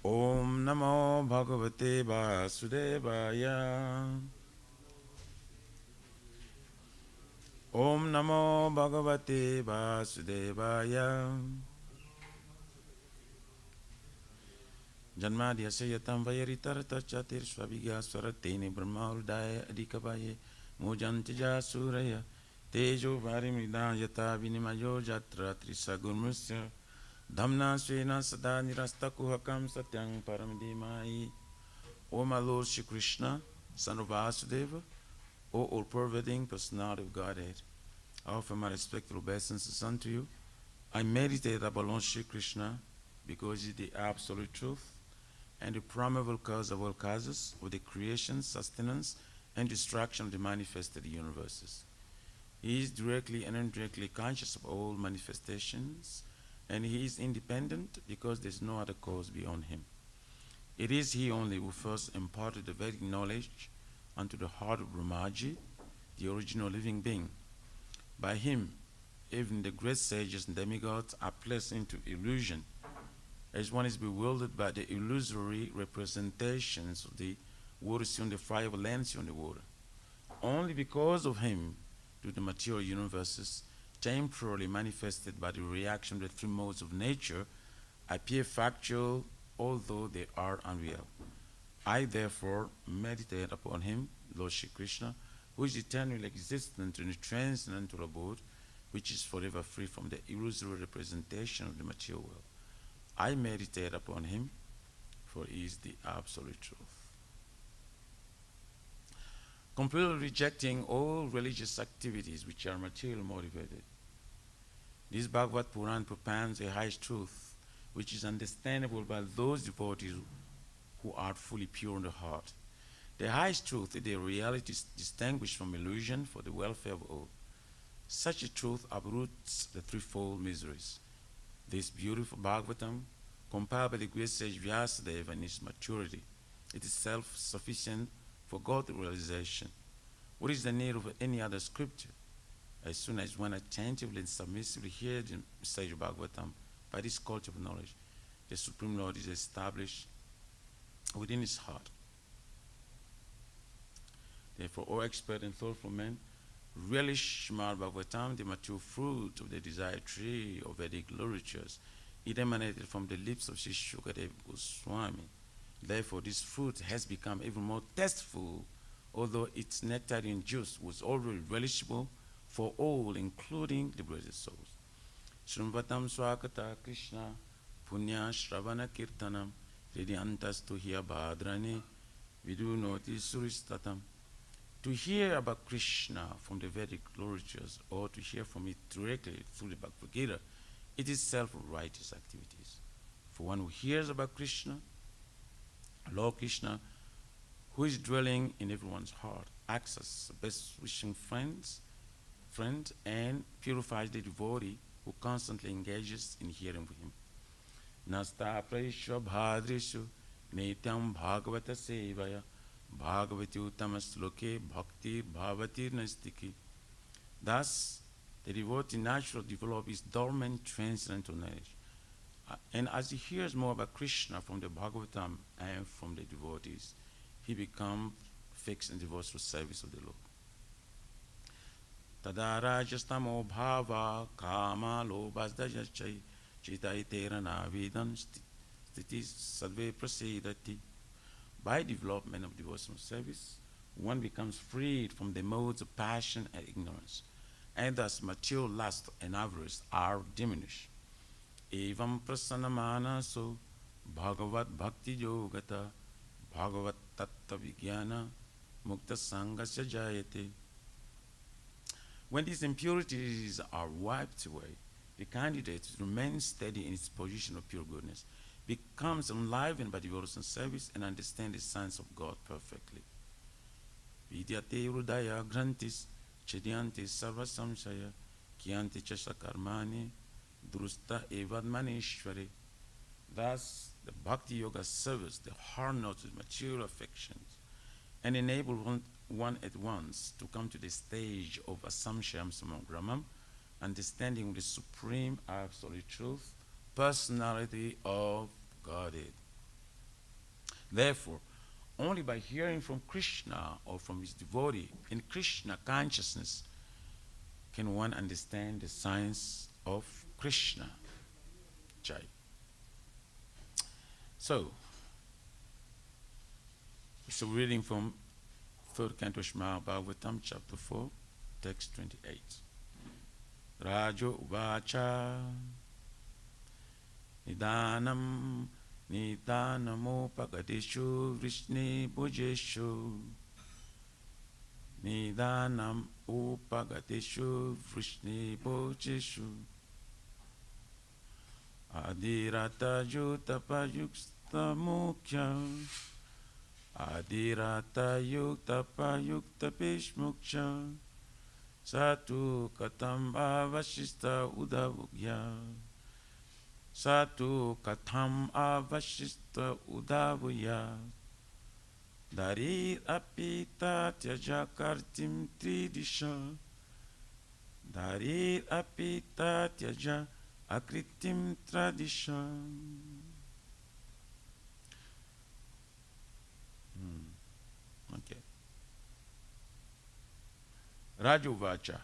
Speaker 1: Om Namo Bhagavate Vasudevaya. Om Namo Bhagavate Vasudevaya. Janmadhyasya yatam vayaritartachatir svaviga swaratene brahmaurdaya adikavaye mujantija suraya tejo varimida yata vinimayo jatra trisagurmusya dhamna svena sada nirasta kuhakam satyang paramidimai. O my Lord Shri Krishna, Son of Vasudeva, O all-pervading personality of Godhead, I offer my respectful obeisances unto you. I meditate upon Lord Shri Krishna because he is the absolute truth and the primeval cause of all causes, of the creation, sustenance, and destruction of the manifested universes. He is directly and indirectly conscious of all manifestations, and he is independent because there is no other cause beyond him. It is he only who first imparted the Vedic knowledge unto the heart of Brahmaji, the original living being. By him, even the great sages and demigods are placed into illusion, as one is bewildered by the illusory representations of the water on the fire of lands on the water. Only because of him do the material universes, temporarily manifested by the reaction of the three modes of nature, appear factual, although they are unreal. I therefore meditate upon him, Lord Shri Krishna, who is eternally existent in the transcendental abode, which is forever free from the illusory representation of the material world. I meditate upon him, for he is the absolute truth. completely rejecting all religious activities which are material motivated. This Bhagavad Puran propounds a highest truth which is understandable by those devotees who are fully pure in the heart. The highest truth is a reality distinguished from illusion for the welfare of all. Such a truth uproots the threefold miseries. This beautiful Bhagavatam, compiled by the great sage Vyasadeva in its maturity, it is self-sufficient for God realization. What is the need of any other scripture? As soon as one attentively and submissively hears the message of Bhagavatam, by this culture of knowledge, the Supreme Lord is established within his heart. Therefore, O expert and thoughtful men, relish Srimad Bhagavatam, the mature fruit of the desired tree of Vedic literatures. It emanated from the lips of Sri Shukadeva Goswami. Therefore, this fruit has become even more tasteful, although its nectarine juice was already relishable for all, including liberated souls. Srimvatam Swakata Krishna Punya Shravana Kirtanam Hridyantastu Hiya Bhadrani Vidunoti Suristatam. To hear about Krishna from the Vedic literatures or to hear from it directly through the Bhagavad Gita, it is self-righteous activities. For one who hears about Krishna, Lord Krishna, who is dwelling in everyone's heart, acts as the best wishing friend and purifies the devotee who constantly engages in hearing with him. Nasta praishwa bhadrishu netyam bhagavata sevaya bhagavati uttamasloke bhakti bhavati nastiki. Thus, the devotee naturally develops his dormant transcendental knowledge. And as he hears more about Krishna from the Bhagavatam and from the devotees, he becomes fixed in devotional service of the Lord. Tadarajastamo bhava kama lobasdajachai chitaitera navidan stiti sadve prasidati. By development of devotional service, one becomes freed from the modes of passion and ignorance, and thus material lust and avarice are diminished. Evam prasanamanaso bhagavat bhakti yogata bhagavat tatta vijnana mukta sangasya jayate. When these impurities are wiped away, the candidate remains steady in its position of pure goodness, becomes enlivened by devotional service, and understands the science of God perfectly. Vidyate hridaya grantis chedyanti sarva samsaya kyanti chasha karmani drusta evadmanishwari. Thus, the Bhakti Yoga serves the heart notes with material affections and enables one at once to come to the stage of Asamshayam Samagramam, understanding the supreme absolute truth, personality of Godhead. Therefore, only by hearing from Krishna or from his devotee in Krishna consciousness can one understand the science of Krishna. Jai. So reading from 3rd Canto Srimad Bhagavatam, chapter 4, text 28. Rajo Uvacha Nidanam Nidanamopagatishu Vrishni Bhujeshu Nidanam Upagatishu Vrishni Bhujeshu Adirata Yutapa Yuksta Mukhya Adirata Yuktapa Yukta Pishmuksha Satu Katam Avashista Udavugya Satu Katam Avashista Udavuya Darir Apita Tyajakartim Tridisha Darir Apita Tyaja Akritim Tradisha. Okay. Rajuvacha,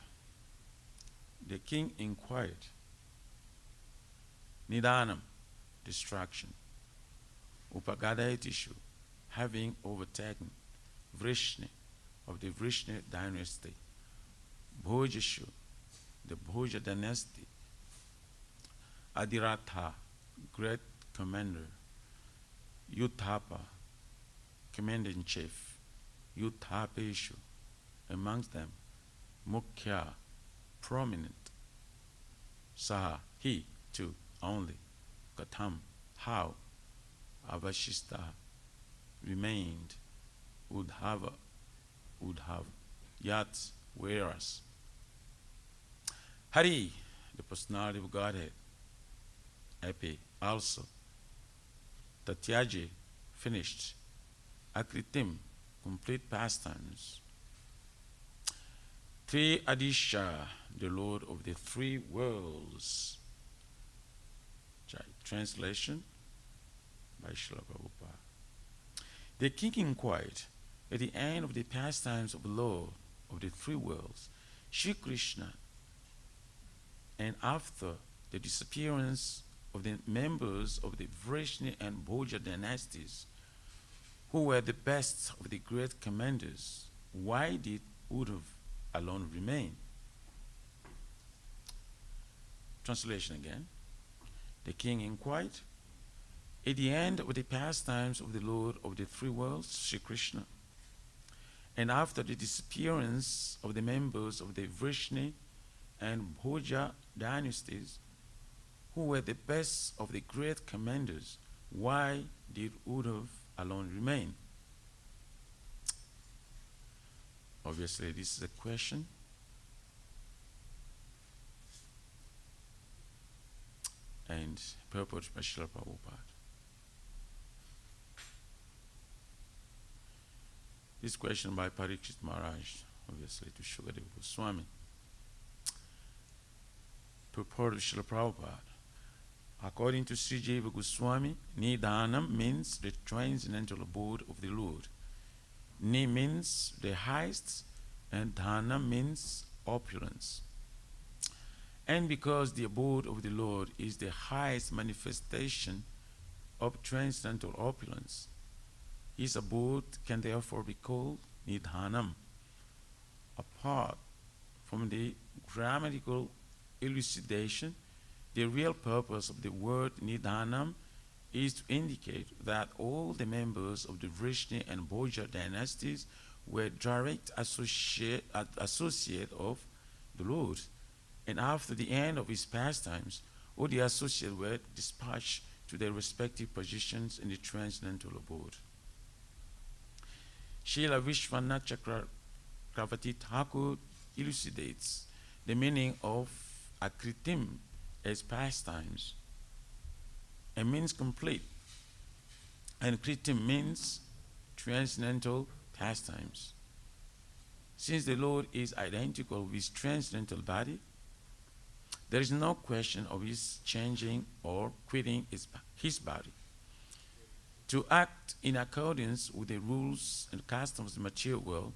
Speaker 1: the king inquired. Nidanam, distraction. Upagadaya tissue, having overtaken. Vrishni, of the Vrishni dynasty. Bhojashu, the Bhoja dynasty. Adiratha, great commander. Uthapa, commander-in-chief. Uthapeshu, amongst them, Mukhya, prominent, Saha, he, too, only, Katham, how, Avashista, remained, would have, yet, whereas. Hari, the personality of Godhead, Epi, also, Tatyaji, finished, Akritim, complete pastimes. Tri Adisha, the Lord of the three worlds. Translation by Srila Prabhupada. The king inquired at the end of the pastimes of the Lord of the three worlds, Sri Krishna, and after the disappearance of the members of the Vrishni and Bhoja dynasties, who were the best of the great commanders, why did Uddhav alone remain? Translation again. The king inquired, at the end of the pastimes of the Lord of the three worlds, Sri Krishna, and after the disappearance of the members of the Vrishni and Bhoja dynasties, who were the best of the great commanders, why did Uddhav alone remain? Obviously, this is a question. And purport by Srila Prabhupada. This question by Parikshit Maharaj, obviously to Shukadeva Goswami. Purport of Srila Prabhupada. According to Sri Jiva Goswami, Nidhanam means the transcendental abode of the Lord. Ni means the highest, and Dhana means opulence. And because the abode of the Lord is the highest manifestation of transcendental opulence, his abode can therefore be called Nidhanam. Apart from the grammatical elucidation, the real purpose of the word Nidhanam is to indicate that all the members of the Vrishni and Bhoja dynasties were direct associate of the Lord. And after the end of his pastimes, all the associates were dispatched to their respective positions in the transcendental abode. Srila Vishwanath Chakravarti Thakur elucidates the meaning of Akritim as pastimes. It means complete, and Kritim means transcendental pastimes. Since the Lord is identical with his transcendental body, there is no question of his changing or quitting his body. To act in accordance with the rules and customs of the material world,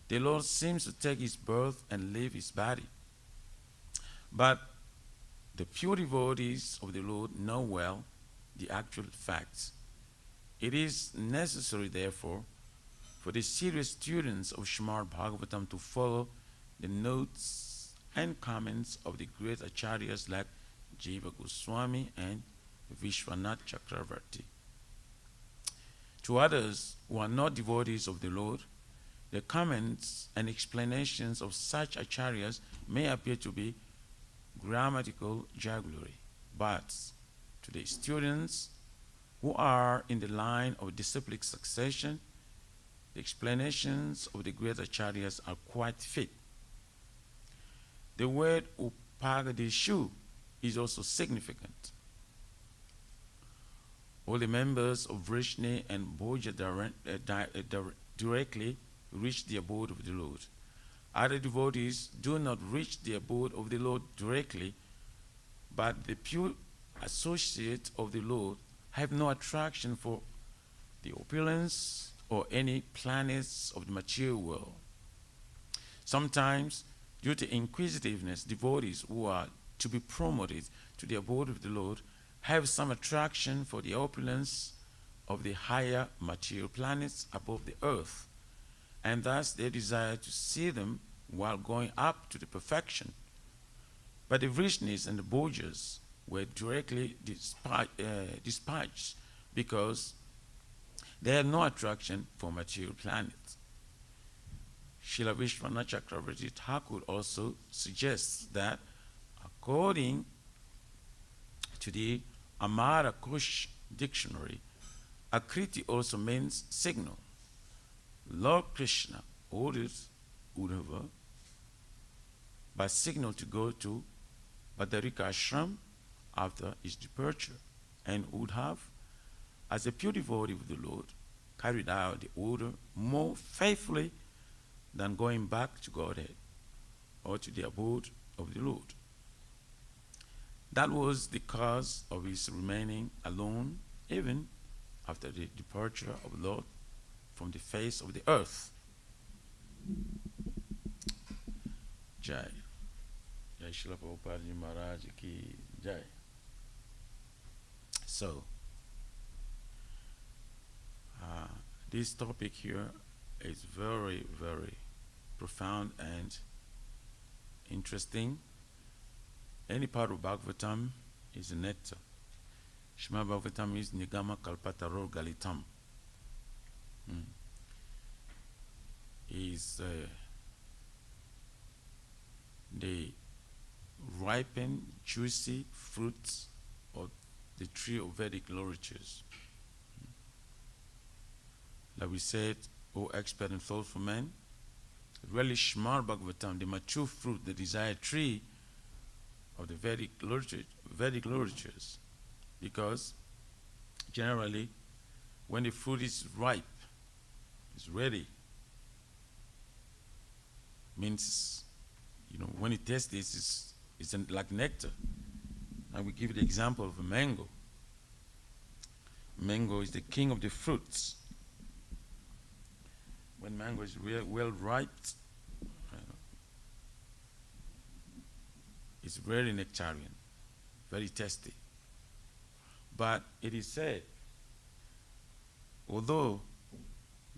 Speaker 1: the Lord seems to take his birth and leave his body. But the pure devotees of the Lord know well the actual facts. It is necessary, therefore, for the serious students of Srimad Bhagavatam to follow the notes and comments of the great acharyas like Jiva Goswami and Vishwanath Chakravarti. To others who are not devotees of the Lord, the comments and explanations of such acharyas may appear to be grammatical jugglery, but to the students who are in the line of disciplic succession, the explanations of the great acharyas are quite fit. The word Upagadeshu is also significant. All the members of Vrishni and Bhoja directly reach the abode of the Lord. Other devotees do not reach the abode of the Lord directly, but the pure associates of the Lord have no attraction for the opulence or any planets of the material world. Sometimes, due to inquisitiveness, devotees who are to be promoted to the abode of the Lord have some attraction for the opulence of the higher material planets above the earth, and thus they desire to see them while going up to the perfection. But the Vrishnis and the Bhojas were directly dispatched because they had no attraction for material planets. Srila Vishwanath Chakravarti Thakur also suggests that according to the Amara Kush dictionary, Akriti also means signal. Lord Krishna orders Uddhava by signal to go to Badarika Ashram after his departure, and Uddhav, as a pure devotee of the Lord, carried out the order more faithfully than going back to Godhead or to the abode of the Lord. That was the cause of his remaining alone even after the departure of the Lord from the face of the earth. Jai. Jai Srila Prabhupada Ji Maharaj Ki Jai. So, this topic here is very, very profound and interesting. Any part of Bhagavatam is a nectar. Shema Bhagavatam is Nigama Kalpataror Galitam. Is the ripened, juicy fruits of the tree of Vedic literatures. Like we said, O expert and thoughtful man, relish Shema Bhagavatam, the mature fruit, the desired tree of the Vedic literatures, because generally when the fruit is ripe, it's ready, means, when you taste this, it's like nectar. And we give the example of a mango. Mango is the king of the fruits. When mango is well ripe, it's very nectarian, very tasty. But it is said, although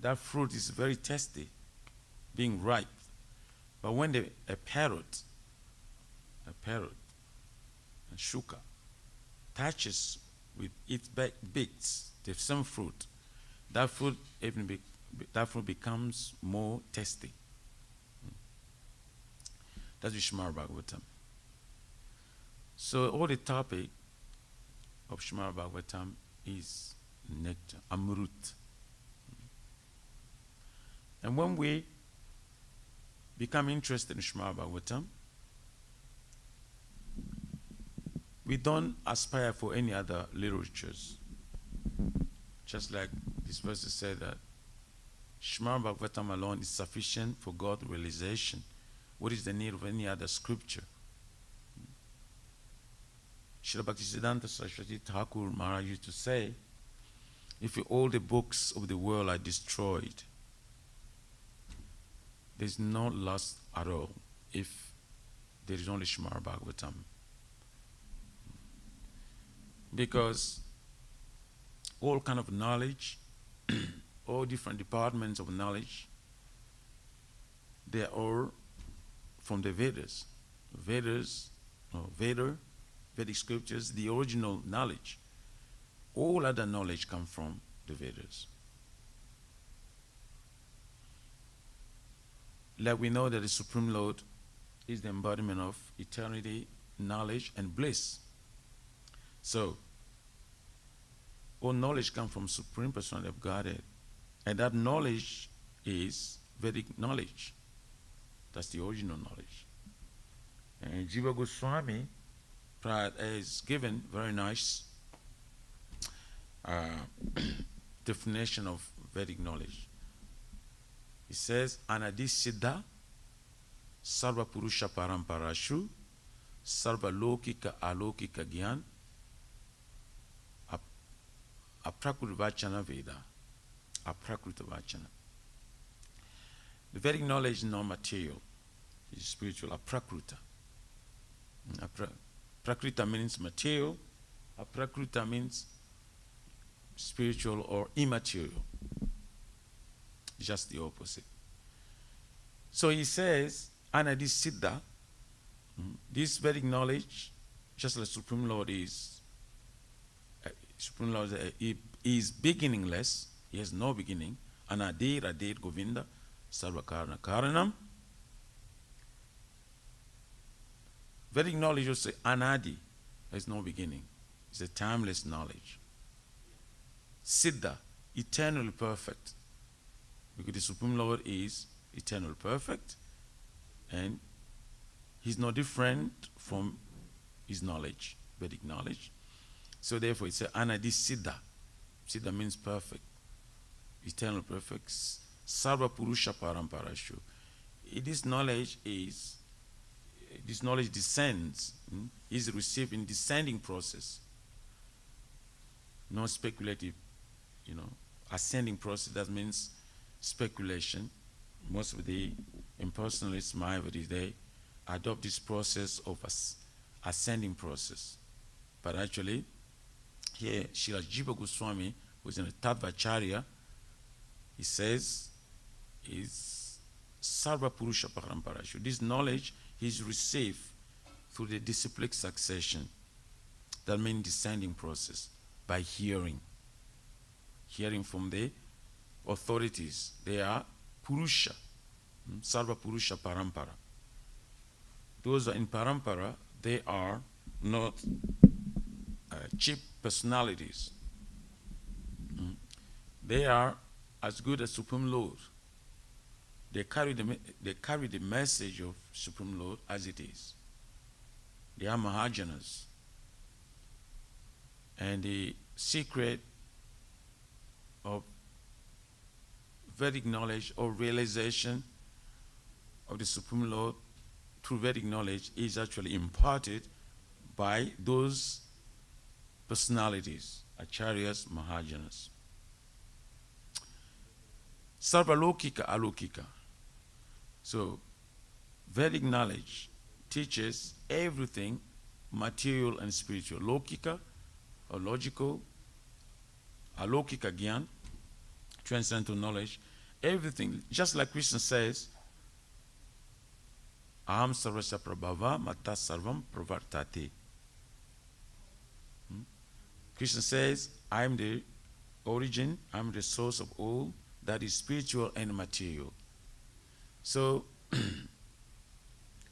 Speaker 1: that fruit is very tasty, being ripe, but when a parrot, and shuka, touches with its beaks the same fruit, that fruit becomes more tasty. That's Shema Bhagavatam. So all the topic of Shema Bhagavatam is nectar, amrut. And when we become interested in Shema Bhagavatam, we don't aspire for any other literatures. Just like this verse said that Shema Bhagavatam alone is sufficient for God realization. What is the need of any other scripture? Srila Bhaktisiddhanta Saraswati Thakur Maharaj used to say, if all the books of the world are destroyed, there's no loss at all if there is only Shema Bhagavatam. Because all kind of knowledge, all different departments of knowledge, they are all from the Vedas. Vedic scriptures, the original knowledge. All other knowledge come from the Vedas. Like we know that the Supreme Lord is the embodiment of eternity, knowledge, and bliss. So, all knowledge comes from Supreme Personality of Godhead. And that knowledge is Vedic knowledge. That's the original knowledge. And Jiva Goswami is given very nice definition of Vedic knowledge. He says, Anadisiddha Sarva Purusha Paramparashu Sarva Lokika Alokika Gyan Aprakruta Vachana Veda. Aprakruta Vachana. The Vedic knowledge is not material, it's spiritual. Aprakruta. Prakrita means material. Aprakruta means spiritual or immaterial. Just the opposite. So he says, Anadisiddha, this Vedic knowledge, just like Supreme Lord is beginningless. He has no beginning. Anadir, Adir, Govinda. Sarva Karana Karanam. Vedic knowledge will say Anadi, there's no beginning. It's a timeless knowledge. Siddha, eternally perfect. Because the Supreme Lord is eternally perfect, and he's no different from his knowledge, Vedic knowledge. So therefore it's Anadi Siddha. Siddha means perfect, eternal perfect. Sarva Purusha Paramparashu. This knowledge descends, is received in descending process. No speculative, ascending process. That means speculation. Most of the impersonalists, Mayavadis, they adopt this process of ascending process. But actually, here, Srila Jiva Goswami, who is in the Tattvacharya, he says, is Sarva Purusha Paramparashu. This knowledge is received through the disciplic succession. That means descending process, by hearing. Hearing from the authorities. They are Purusha, Sarva Purusha Parampara. Those are in Parampara, they are not cheap personalities. They are as good as Supreme Lord. They carry the message of Supreme Lord as it is. They are Mahajanas. And the secret of Vedic knowledge or realization of the Supreme Lord through Vedic knowledge is actually imparted by those personalities, Acharyas, Mahajanas. Sarvalokika Alokika. So, Vedic knowledge teaches everything material and spiritual. Lokika, or logical, Alokika Gyan, transcendental knowledge, everything. Just like Krishna says, Aham Sarvasya Prabhava Mata Sarvam Pravartate. Krishna says, I am the origin, I am the source of all that is spiritual and material. So,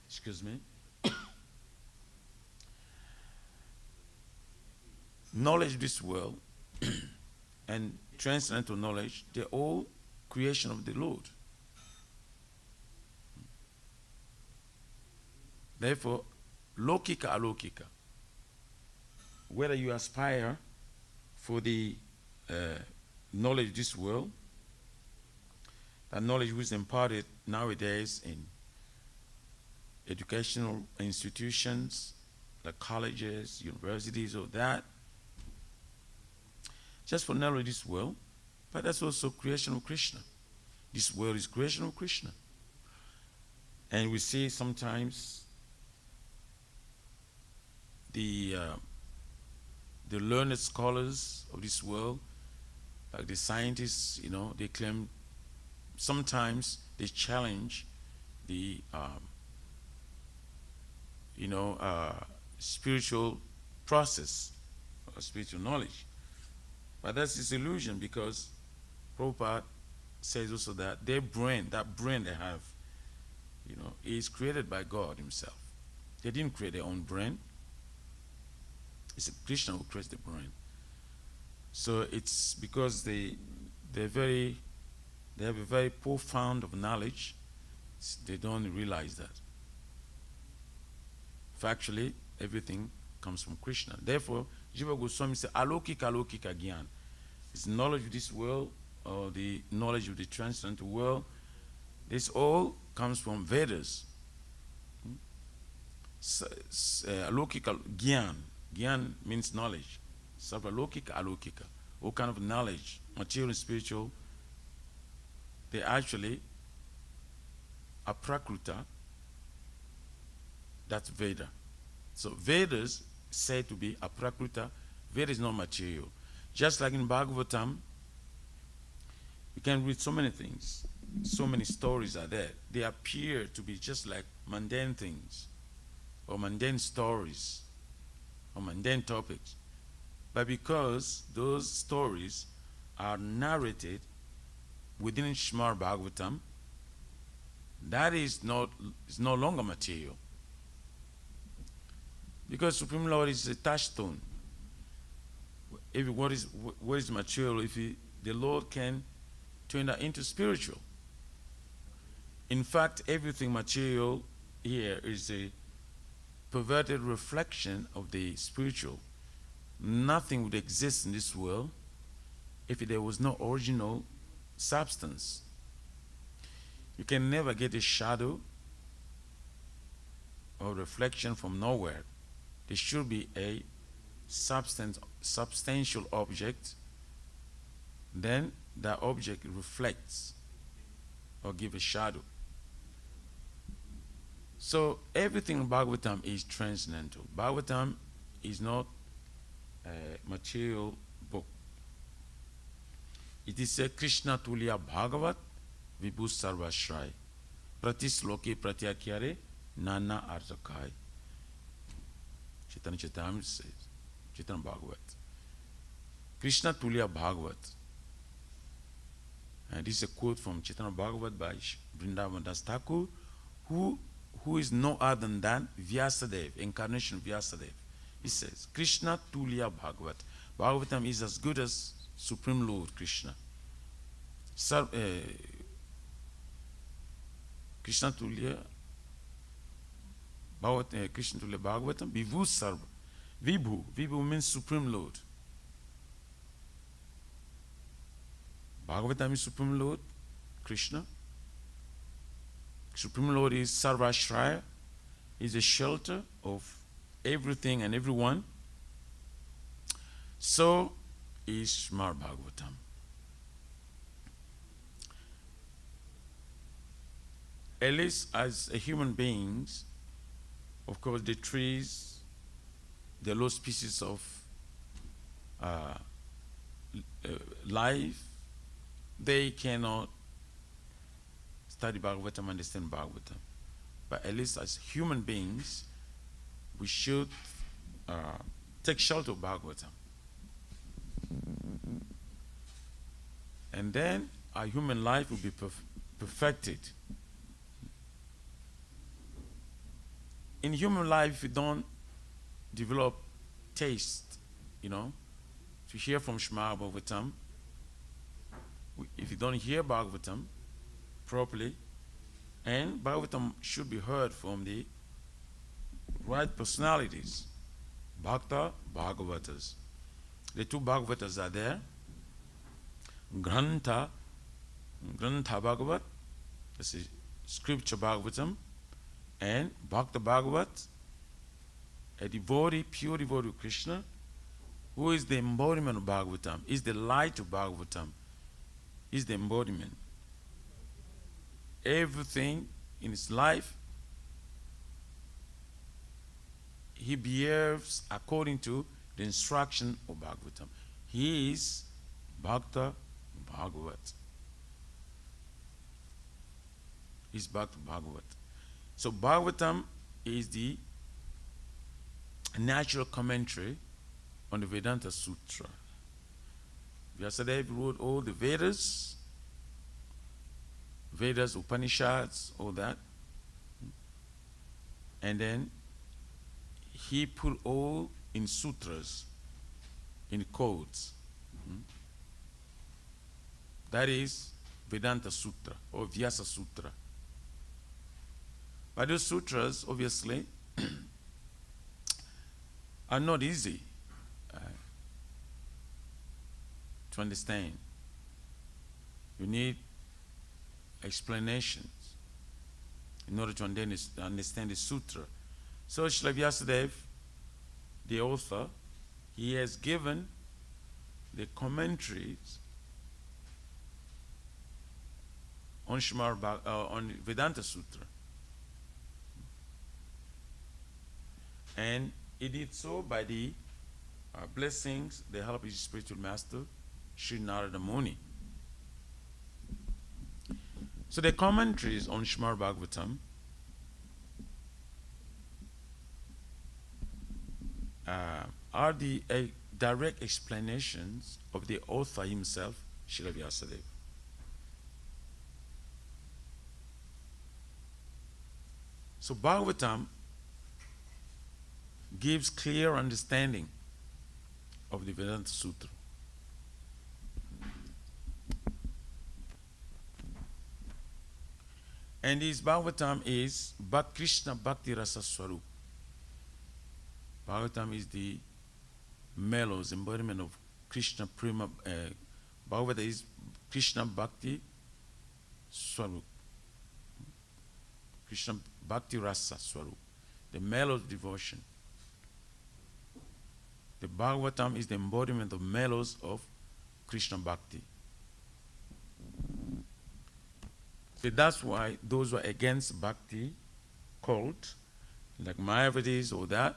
Speaker 1: excuse me, knowledge of this world and transcendental knowledge, they're all creation of the Lord. Therefore, lokika alokika, whether you aspire for the knowledge of this world, that knowledge which is imparted nowadays in educational institutions, like colleges, universities, or that, just for knowledge of this world, but that's also creation of Krishna. This world is creation of Krishna. And we see sometimes the learned scholars of this world, like the scientists, they claim sometimes they challenge the spiritual process or spiritual knowledge. But that's his illusion, because Prabhupada says also that their brain, that brain they have, is created by God himself. They didn't create their own brain. It's Krishna who creates the brain. So it's because they have a very profound of knowledge. They don't realize that. Factually, everything comes from Krishna. Therefore, Jiva Goswami said, Alokika Alokika Gyan. It's knowledge of this world, or the knowledge of the transcendental world. This all comes from Vedas. Alokika Gyan. Gyan means knowledge. Sarvalokika Alokika. All kind of knowledge, material and spiritual, they actually are Prakruta. That's Veda. So Vedas said to be Aprakruta. Veda is not material. Just like in Bhagavatam, you can read so many things. So many stories are there. They appear to be just like mundane things, or mundane stories, or mundane topics. But because those stories are narrated within Srimad Bhagavatam, that is no longer material. Because Supreme Lord is a touchstone. If what is material, the Lord can turn that into spiritual. In fact, everything material here is a perverted reflection of the spiritual. Nothing would exist in this world if there was no original substance. You can never get a shadow or reflection from nowhere. There should be a substantial object. Then that object reflects or gives a shadow. So everything in Bhagavatam is transcendental. Bhagavatam is not a material book. It is a Krishna Tulya Bhagavat Vibhu Sarvashray Pratisloki Pratyakyare Nana Artakai. Chaitanya Charitamrita says, Chaitanya Bhagavat. Krishna Tulya Bhagavat. And this is a quote from Chaitanya Bhagavat by Vrindavan Das Thakur, who is no other than Vyasadeva, incarnation Vyasadeva. He says, Krishna Tulya Bhagavat. Bhagavatam is as good as Supreme Lord Krishna. Krishna Tulya Bhagavatam, Vibhu Sarva. Vibhu means Supreme Lord. Bhagavatam is Supreme Lord Krishna. Supreme Lord is Sarvashraya, is a shelter of everything and everyone. So is Srimad Bhagavatam. At least as a human beings, of course, the trees, the low species of life, they cannot study Bhagavatam, understand Bhagavatam. But at least as human beings, we should take shelter of Bhagavatam. And then our human life will be perfected. In human life, if you don't develop taste, to hear from Shema Bhagavatam, if you don't hear Bhagavatam properly, and Bhagavatam should be heard from the right personalities, Bhakta Bhagavatas. The two Bhagavatas are there. Grantha Bhagavat, that's a scripture Bhagavatam, and Bhakta Bhagavat, a devotee, pure devotee of Krishna, who is the embodiment of Bhagavatam, is the light of Bhagavatam, is the embodiment. Everything in his life, he behaves according to the instruction of Bhagavatam. He is Bhakta Bhagavat. He is Bhakta Bhagavat. So Bhagavatam is the natural commentary on the Vedanta Sutra. Vyasadeva wrote all the Vedas, Upanishads, all that. And then he put all in sutras, in codes. That is Vedanta Sutra or Vyasa Sutra. But those sutras, obviously, are not easy to understand. You need explanations in order to understand the sutra. So Srila Vyasadeva, the author, he has given the commentaries on on Vedanta Sutra. And he did so by the blessings, the help of his spiritual master, Sri Narada Muni. So the commentaries on Srimad Bhagavatam are the direct explanations of the author himself, Srila Vyasadeva. So Bhagavatam gives clear understanding of the Vedanta Sutra. And this Bhagavatam is Krishna Bhakti Rasa Swarup. Bhagavatam is the mellows, embodiment of Krishna Prima. Bhagavata is Krishna Bhakti Swarup. Krishna Bhakti Rasa Swarup. The mellows devotion. The Bhagavatam is the embodiment of mellows of Krishna Bhakti. So that's why those who are against Bhakti cult, like Mayavadis or that,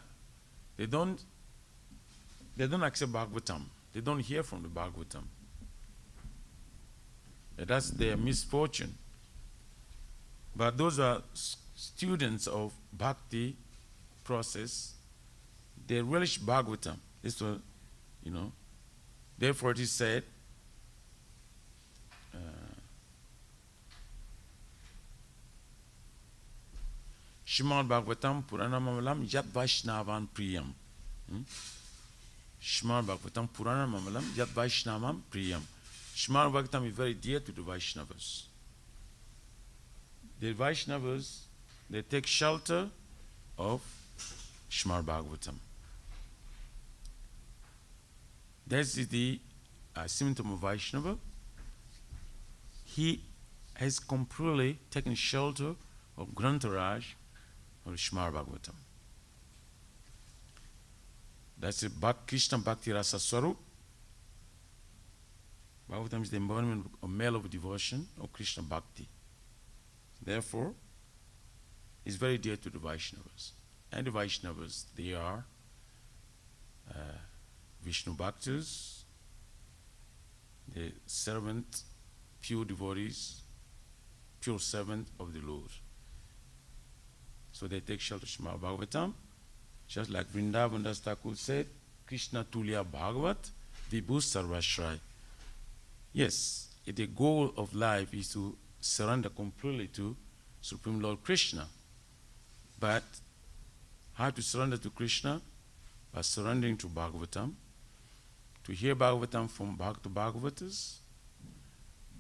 Speaker 1: they don't accept Bhagavatam. They don't hear from the Bhagavatam. And that's their misfortune. But those who are students of Bhakti process, they relish Bhagavatam. This was, therefore it is said, Shrimad Bhagavatam Puranamalam Yat Vaishnavan Priyam. Shrimad Bhagavatam Puranamalam Yat Vaishnavam Priyam. Shrimad Bhagavatam is very dear to the Vaishnavas. The Vaishnavas, they take shelter of Shrimad Bhagavatam. This is the symptom of Vaishnava. He has completely taken shelter of Grantaraj or Shrimad Bhagavatam. That's it. Krishna Bhakti Rasa Swarup. Bhagavatam is the embodiment of male of devotion of Krishna Bhakti. Therefore, it's very dear to the Vaishnavas. And the Vaishnavas, they are Vishnu Bhaktas, the servant, pure devotees, pure servant of the Lord. So they take shelter of Shrimad Bhagavatam, just like Vrindavan Das Thakur said, Krishna Tulya Bhagavat, Vibhu Sarvashray. Yes, the goal of life is to surrender completely to Supreme Lord Krishna. But how to surrender to Krishna? By surrendering to Bhagavatam, to hear Bhagavatam from Bhakta Bhagavatas,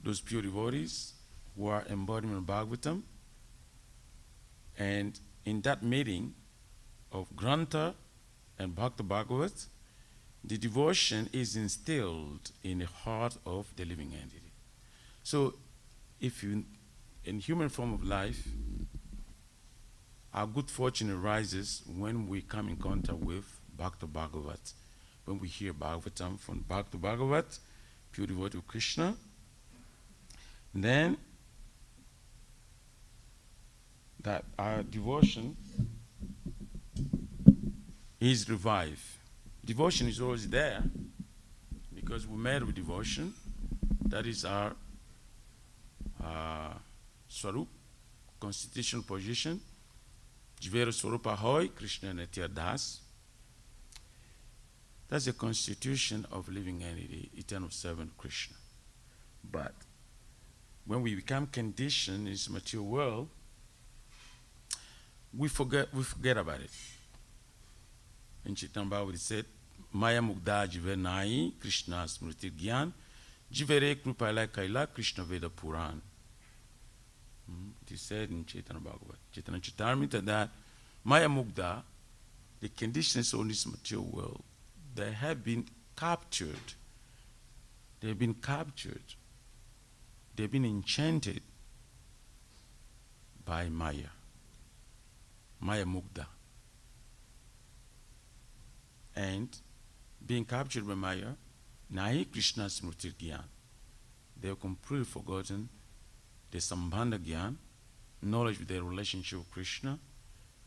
Speaker 1: those pure devotees who are embodiment of Bhagavatam. And in that meeting of Grantha and Bhakta Bhagavat, the devotion is instilled in the heart of the living entity. So if you, in human form of life, our good fortune arises when we come in contact with Bhakta Bhagavat, when we hear Bhagavatam from Bhakta Bhagavat, pure devotee of Krishna. Then that our devotion is revived. Devotion is always there because we're made with devotion. That is our Swarup, constitutional position. Jivera Swarupa Hoy, Krishna Nitya Das. That's the constitution of living entity, eternal servant Krishna. But when we become conditioned in this material world, we forget about it. In Chaitanya Bhagavad it said, Maya Mugda Jive Nai, Krishna Smriti Gyan, Jivere Krupala Kaila, Krishna Veda Puran. It is said in Chaitanya Bhagavad. Chaitanya Charitamrita that Maya Mugda, the conditions of this material world, they have been captured. They've been captured. They've been enchanted by Maya. Maya Mugda. And being captured by Maya, Nahi Krishna Smriti Gyan. They have completely forgotten the Sambandha Gyan, knowledge of their relationship with Krishna.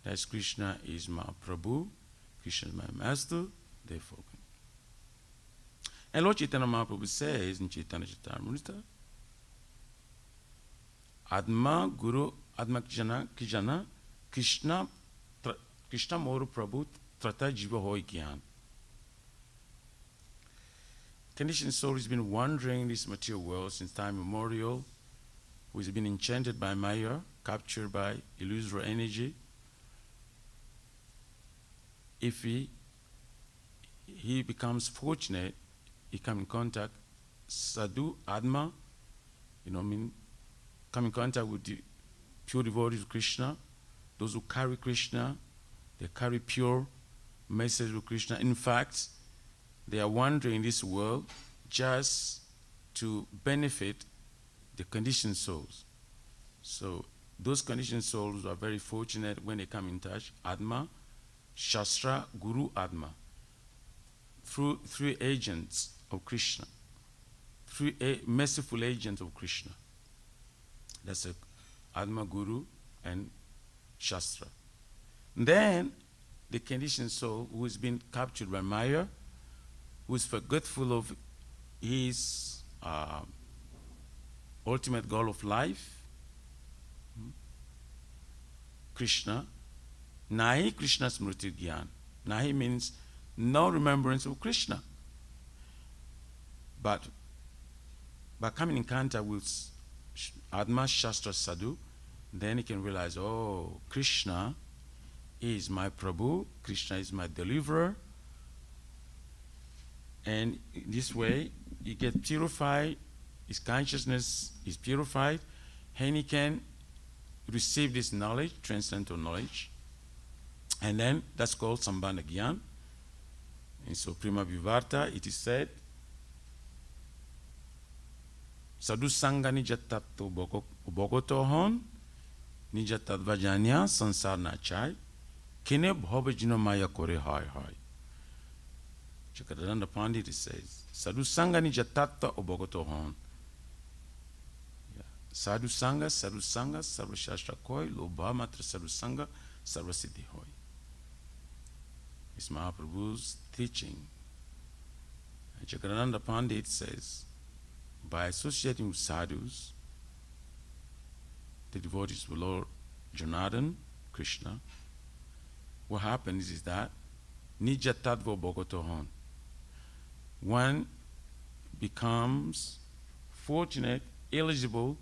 Speaker 1: That Krishna is my Prabhu, Krishna is my master, they forget. And Lord Chaitanya Mahaprabhu says in Chaitanya Charitamrita, Atma Guru Atma Kijana Krishna Moru Prabhu Trata Jiva Hoy Gyan. Conditioned soul has been wandering in this material world since time immemorial, who has been enchanted by Maya, captured by illusory energy, if he becomes fortunate, he come in contact sadhu, atma, come in contact with the pure devotees of Krishna, those who carry Krishna, they carry pure message of Krishna. In fact, they are wandering this world just to benefit the conditioned souls. So those conditioned souls are very fortunate when they come in touch, Atma, Shastra, Guru, Atma, through three agents of Krishna, three merciful agents of Krishna. That's Atma, Guru, and Shastra. Then the conditioned soul who has been captured by Maya, who is forgetful of his ultimate goal of life, Krishna, Nahi Krishna Smriti Gyan. Nahi means no remembrance of Krishna. But by coming in contact with Atma, Shastra, Sadhu, then he can realize, oh, Krishna is my Prabhu, Krishna is my deliverer. And in this way, he gets purified, his consciousness is purified, and he can receive this knowledge, transcendental knowledge. And then that's called Sambandha Gyan. And so Prima Vivarta, it is said, Sadhu Sangha Nijatatto Bogotohon, Nijatat Vajanya Sansar Nachai, Kine Bhobajino Maya Kore Hai Hai. Chakradanda Pandit says, Sadhu Sangha Nijatatto Bogotohon. Sadhu Sangha, Sarva Shastra Koi, Lobha Matra Sadhu Sangha, Sarva Siddhi Hoi. It's Mahaprabhu's teaching. And Chakradanda Pandit says, by associating with sadhus, the devotees of Lord Janardhan, Krishna, what happens is that Nija Tattva Bhogotohon, one becomes fortunate, eligible